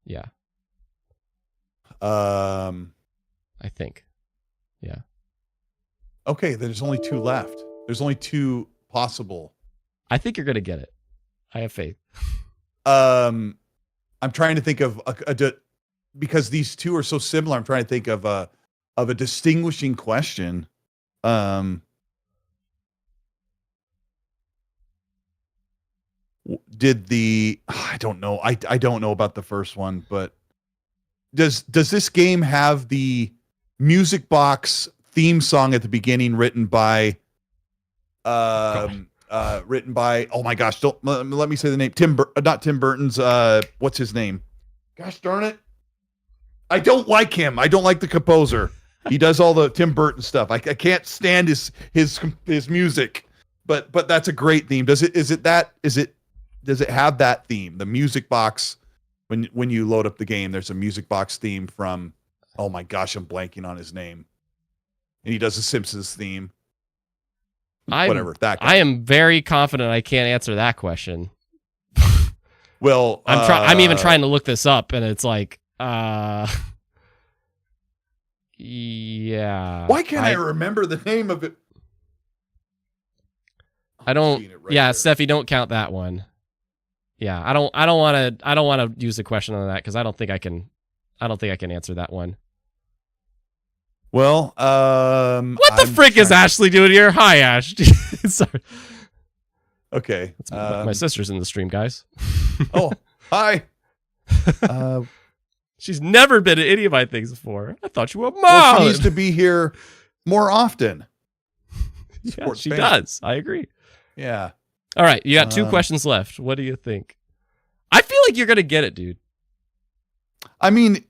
Yeah. I think. Yeah. Okay, then there's only 2 left. There's only 2 possible. I think you're going to get it. I have faith. I'm trying to think of because these 2 are so similar. I'm trying to think of a distinguishing question. I don't know. I don't know about the first one, but does this game have the music box theme song at the beginning written by oh my gosh, don't let me say the name. Not Tim Burton's, what's his name? Gosh darn it. I don't like him. I don't like the composer. He does all the Tim Burton stuff. I can't stand his music. But that's a great theme. Does it have that theme? The music box when you load up the game, there's a music box theme from, oh my gosh, I'm blanking on his name. And he does the Simpsons theme. Whatever, that guy. I am very confident I can't answer that question. Well, I'm even trying to look this up, and it's like, yeah. Why can't I remember the name of it? I don't. Right yeah, there. Steffi, don't count that one. Yeah, I don't want to use the question on that because I don't think I can answer that one. Well, what the frick is Ashley doing here? Hi, Ash. Sorry. Okay. My sister's in the stream, guys. Oh, hi. She's never been at any of my things before. I thought you were a mom. Well, she needs to be here more often. Yeah, she does. I agree. Yeah. All right, you got 2 questions left. What do you think? I feel like you're gonna get it, dude. I mean,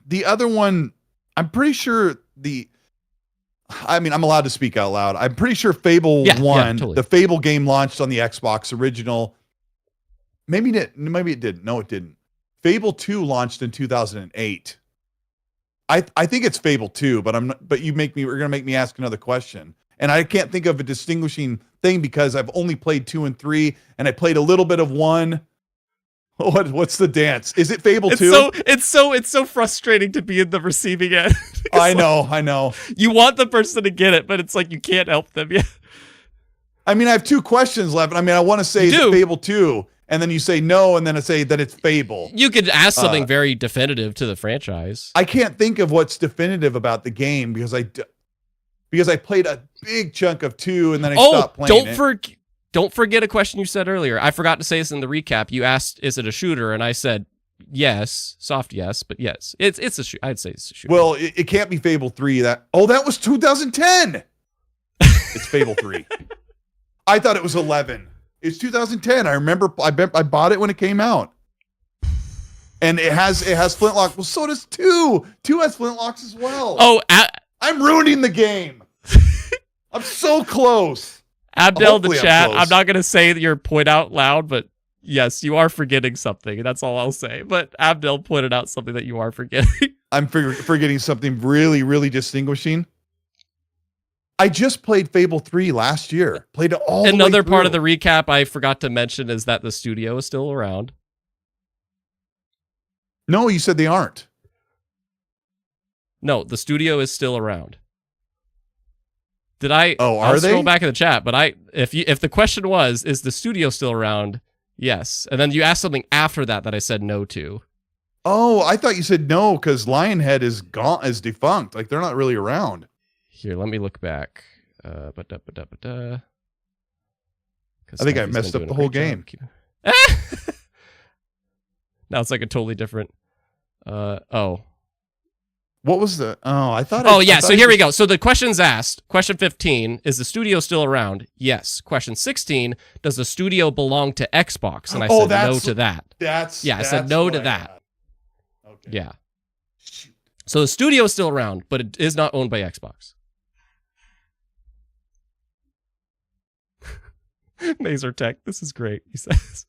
the other one, I'm pretty sure I'm allowed to speak out loud. I'm pretty sure Fable 1, totally. the Fable game launched on the Xbox original. Maybe it didn't. No, it didn't. Fable 2 launched in 2008. I think it's Fable 2, but we're going to make me ask another question. And I can't think of a distinguishing thing because I've only played 2 and 3 and I played a little bit of 1. What's the dance? Is it Fable 2? It's so frustrating to be in the receiving end. I know. You want the person to get it, but it's like you can't help them yet. I mean, I have 2 questions left. I mean, I want to say is it Fable 2, and then you say no, and then I say that it's Fable. You could ask something very definitive to the franchise. I can't think of what's definitive about the game because I played a big chunk of 2 and then I stopped playing it. Don't forget a question you said earlier. I forgot to say this in the recap. You asked, "Is it a shooter?" And I said, "Yes, soft yes, but yes, it's a shooter." I'd say it's a shooter. Well, it can't be Fable 3. That was 2010. It's Fable 3. I thought it was 11. It's 2010. I remember. I bought it when it came out, and it has flintlock. Well, so does 2. 2 has flintlocks as well. Oh, I'm ruining the game. I'm so close. Abdel, the chat. I'm not going to say your point out loud, but yes, you are forgetting something. That's all I'll say. But Abdel pointed out something that you are forgetting. I'm forgetting something really, really distinguishing. I just played Fable 3 last year. Played it all. Another part of the recap I forgot to mention is that the studio is still around. No, you said they aren't. No, the studio is still around. Did I? Oh, I'll are they? scroll back in the chat, but if the question was, is the studio still around? Yes, and then you asked something after that I said no to. Oh, I thought you said no because Lionhead is defunct. Like they're not really around. Here, let me look back. I think I messed up the whole game. Now it's like a totally different. What was the? Oh, I thought. Oh, yeah. So here we go. So the question's asked. Question 15: is the studio still around? Yes. Question 16: does the studio belong to Xbox? And I said no to that. I said no to that. Okay. Yeah. So the studio is still around, but it is not owned by Xbox. Mazer Tech, this is great. He says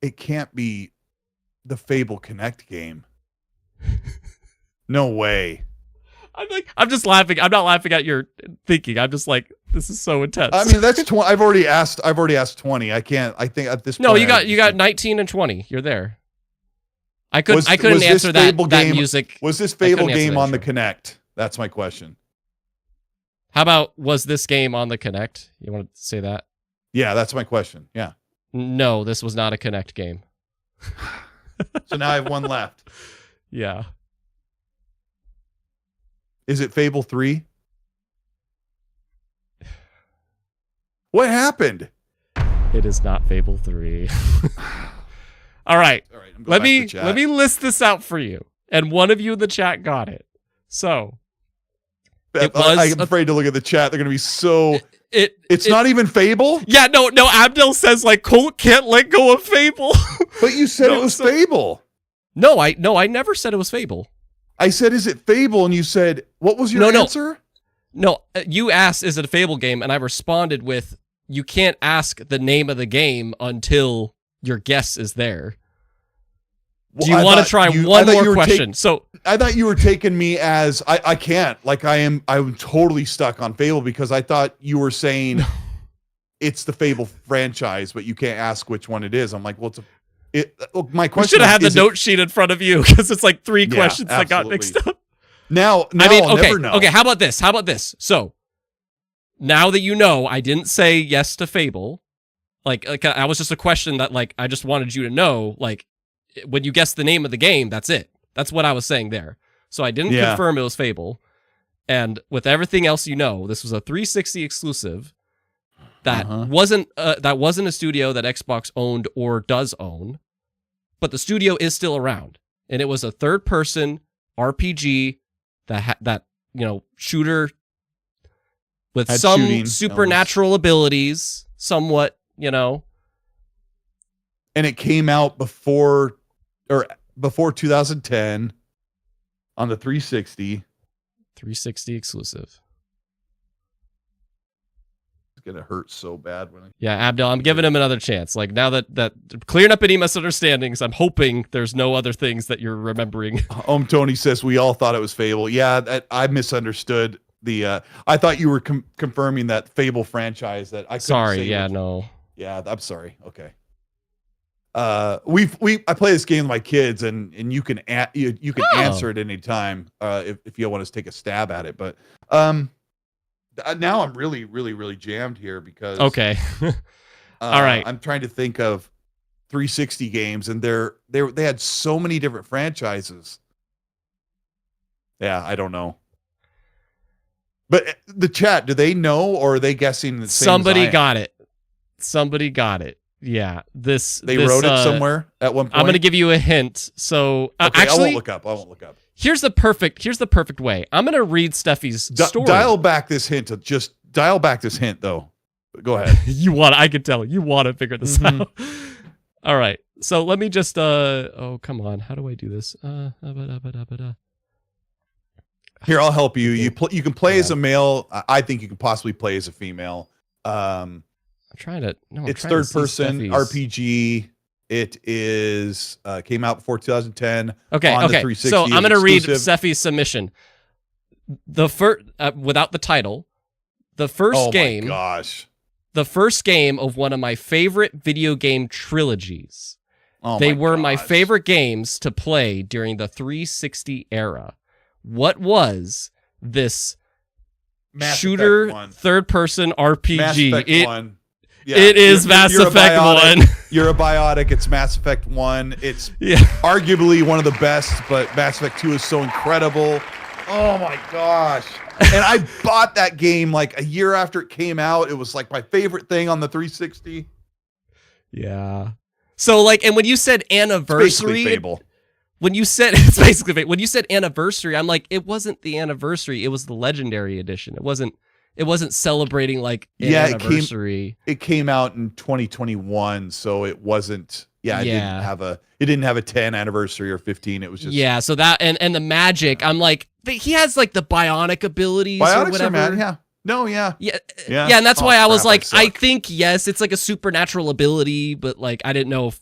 it can't be the Fable Connect game. No way. I'm just laughing. I'm not laughing at your thinking. I'm just like, this is so intense. I mean, that's 20. I've already asked 20. I can't. I think at this point. No, you got 19 and 20. You're there. I couldn't answer that music. Was this Fable game on the Kinect? That's my question. How about, was this game on the Kinect? You want to say that? Yeah, that's my question. Yeah. No, this was not a Kinect game. So now I have one left. Yeah. Is it Fable 3? What happened? It is not Fable 3. All right. All right. I'm going Let back me to chat. let me list this out for you. And one of you in the chat got it. So it was I'm afraid to look at the chat. They're going to be so. It's not even Fable. Yeah, no. Abdel says like Colt can't let go of Fable. But you said No, it was so- Fable. No, I never said it was Fable. I said, "Is it Fable?" And you said, "What was your answer?" No, you asked, "Is it a Fable game?" And I responded with, "You can't ask the name of the game until your guess is there." Well, Do you want to try one more question? So I thought you were taking me as I can't. Like I'm totally stuck on Fable because I thought you were saying it's the Fable franchise, but you can't ask which one it is. I'm like, well, my we question. should have had the note sheet in front of you because it's like 3 questions that got mixed up. Now I mean, I'll okay, never know. okay. How about this? So now that you know, I didn't say yes to Fable. Like I was just a question that like I just wanted you to know. Like when you guess the name of the game, that's it. That's what I was saying there. So I didn't confirm it was Fable. And with everything else, you know, this was a 360 exclusive that wasn't a studio that Xbox owned or does own, but the studio is still around, and it was a third-person RPG that shooter with Had some shooting supernatural abilities, somewhat, and it came out before 2010 on the 360. 360 exclusive. It's gonna hurt so bad when Yeah, Abdel, I'm giving him another chance. Like now that clearing up any misunderstandings, I'm hoping there's no other things that you're remembering. Tony says we all thought it was Fable. Yeah, I misunderstood the. I thought you were confirming that Fable franchise that I. Sorry, yeah, no. Yeah, I'm sorry. Okay. I play this game with my kids, and you can you can answer at any time if you want to take a stab at it. But now I'm really, really, really jammed here because okay. All right. I'm trying to think of 360 games, and they had so many different franchises. Yeah, I don't know. But the chat, do they know, or are they guessing the same? Somebody got it. Somebody got it. Yeah, they wrote it somewhere at one point. I'm going to give you a hint. So okay, actually, I won't look up. Here's the perfect way. I'm going to read Steffi's story. Dial back this hint. Just dial back this hint, though. Go ahead. I can tell you want to figure this out. All right. So let me just. Oh, come on. How do I do this? Here, I'll help you. You can play as a male. I think you can possibly play as a female. I'm trying to. No, it's third person RPG. It is came out before 2010. Okay. On the 360. So I'm going to read exclusive. Steffi's submission. The first, without the title, the first game. Oh my gosh! The first game of one of my favorite video game trilogies. They were my favorite games to play during the 360 era. What was this shooter third-person RPG? Mass Effect 1. Yeah, it is Mass Effect 1. You're a biotic. It's Mass Effect 1. It's arguably one of the best, but Mass Effect 2 is so incredible. Oh my gosh. And I bought that game like a year after it came out. It was like my favorite thing on the 360. Yeah. So like, and when you said anniversary, when you said it's basically fake. When you said anniversary, I'm like, it wasn't the anniversary. It was the legendary edition. It wasn't celebrating like an anniversary. It came out in 2021, so it wasn't. Yeah, it didn't have a 10 anniversary or 15. It was just So that and the magic. I'm like, he has like the bionic abilities or whatever. And that's why I was like, I think yes, it's like a supernatural ability, but like I didn't know if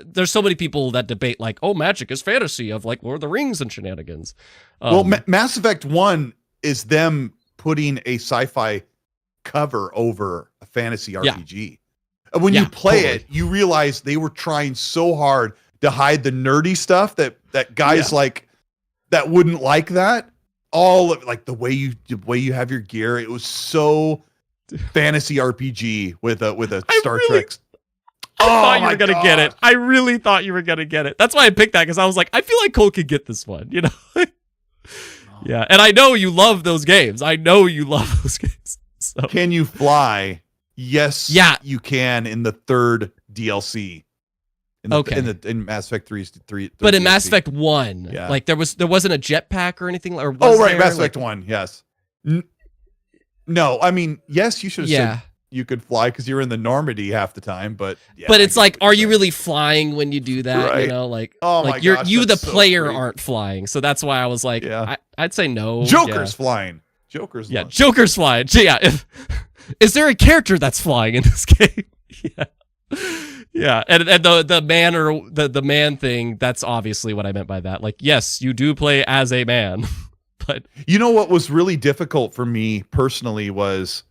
there's so many people that debate like, oh, magic is fantasy of like Lord of the Rings and shenanigans. Mass Effect 1 is them putting a sci-fi cover over a fantasy RPG. And when you play it, you realize they were trying so hard to hide the nerdy stuff that guys like that wouldn't like that. All of like the way you have your gear, it was so fantasy RPG with a Star Trek. I thought you were going to get it. I really thought you were going to get it. That's why I picked that, because I was like, I feel like Colt could get this one, you know? Yeah, and I know you love those games. So. Can you fly? Yes, you can in the third DLC. in Mass Effect 3. But in Mass Effect 1, Yeah. like there wasn't a jetpack or anything. Or oh right, there? Mass Effect 1. Yes. No, I mean yes, you should have said you could fly because you're in the Normandy half the time, but but it's like, are you really flying when you do that? Right. You know, like, oh like my gosh, you the that's so player crazy. aren't flying, so that's why I was like, I'd say no. Joker's flying. Joker's yeah, flying. Joker's flying. Yeah, is there a character that's flying in this game? Yeah, yeah, and the man or the man thing. That's obviously what I meant by that. Like, yes, you do play as a man, but you know what was really difficult for me personally was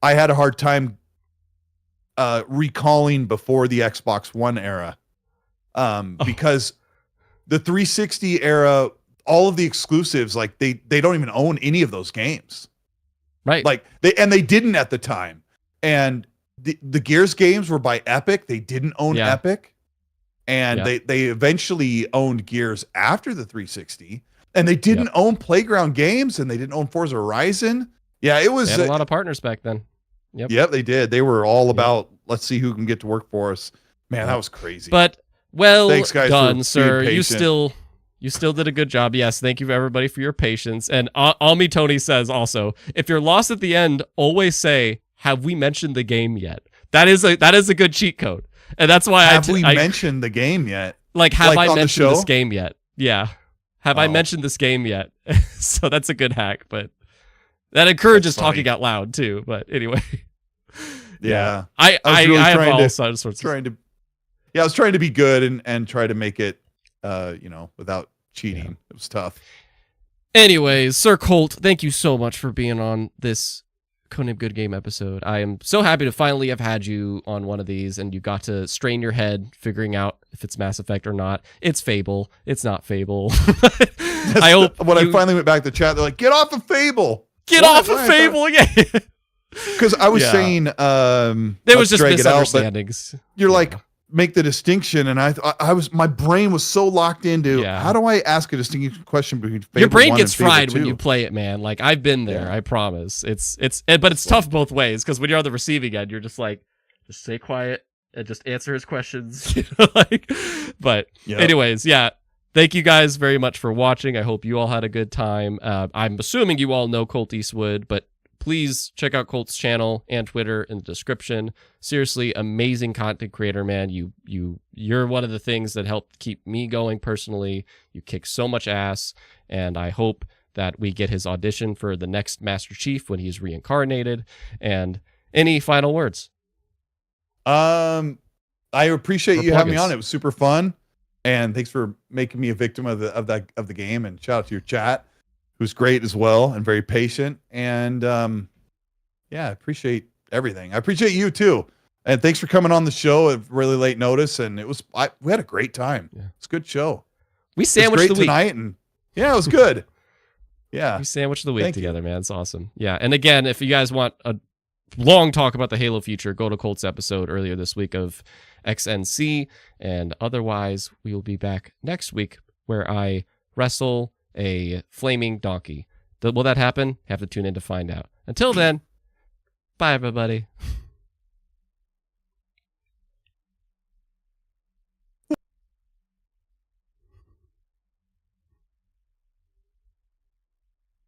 I had a hard time recalling before the Xbox One era, because the 360 era, all of the exclusives, like they don't even own any of those games, right? Like they didn't at the time, and the Gears games were by Epic. They didn't own Epic, and they eventually owned Gears after the 360, and they didn't own Playground Games, and they didn't own Forza Horizon. Yeah, it was they had a lot of partners back then. Yep, they did. They were all about let's see who can get to work for us. Man, that was crazy. But well thanks, guys, done, for sir. being You patient. still did a good job. Yes, thank you everybody for your patience. And Almi Tony says also, if you're lost at the end, always say, "Have we mentioned the game yet?" That is a good cheat code, and that's why have we mentioned the game yet? Like, have I on the mentioned this show? game yet? Yeah, have I mentioned this game yet? So that's a good hack, but that encourages talking out loud too. But anyway. Yeah. I have all sorts of I was trying to be good and try to make it without cheating. It was tough. Anyways, Sir Colt, thank you so much for being on this Codename Goodgame episode. I am so happy to finally have had you on one of these, and you got to strain your head figuring out if it's Mass Effect or not. It's Fable. It's not Fable. I hope when I finally went back to chat, they're like, "Get off of Fable! Get off of Fable!" Yeah. Because I was saying, there was just misunderstandings. You're like, make the distinction, and I was, my brain was so locked into how do I ask a distinction question between Fable your brain 1 gets and Fable fried 2? when you play it, man. Like, I've been there. I promise. But it's tough both ways, because when you're on the receiving end, you're just like, just stay quiet and just answer his questions. But anyways, thank you guys very much for watching. I hope you all had a good time. I'm assuming you all know Colt Eastwood, but please check out Colt's channel and Twitter in the description. Seriously, amazing content creator, man. You're one of the things that helped keep me going personally. You kick so much ass, and I hope that we get his audition for the next Master Chief when he's reincarnated. And any final words? I appreciate you having me on. It was super fun, and thanks for making me a victim of the game. And shout out to your chat, who's great as well and very patient. And I appreciate everything. I appreciate you too. And thanks for coming on the show at really late notice. And we had a great time. Yeah. It's a good show. We sandwiched the week tonight, and it was good. Yeah. We sandwiched the week together, man. It's awesome. Yeah. And again, if you guys want a long talk about the Halo future, go to Colt's episode earlier this week of XNC. And otherwise, we will be back next week where I wrestle a flaming donkey. Will that happen? Have to tune in to find out. Until then, bye, everybody.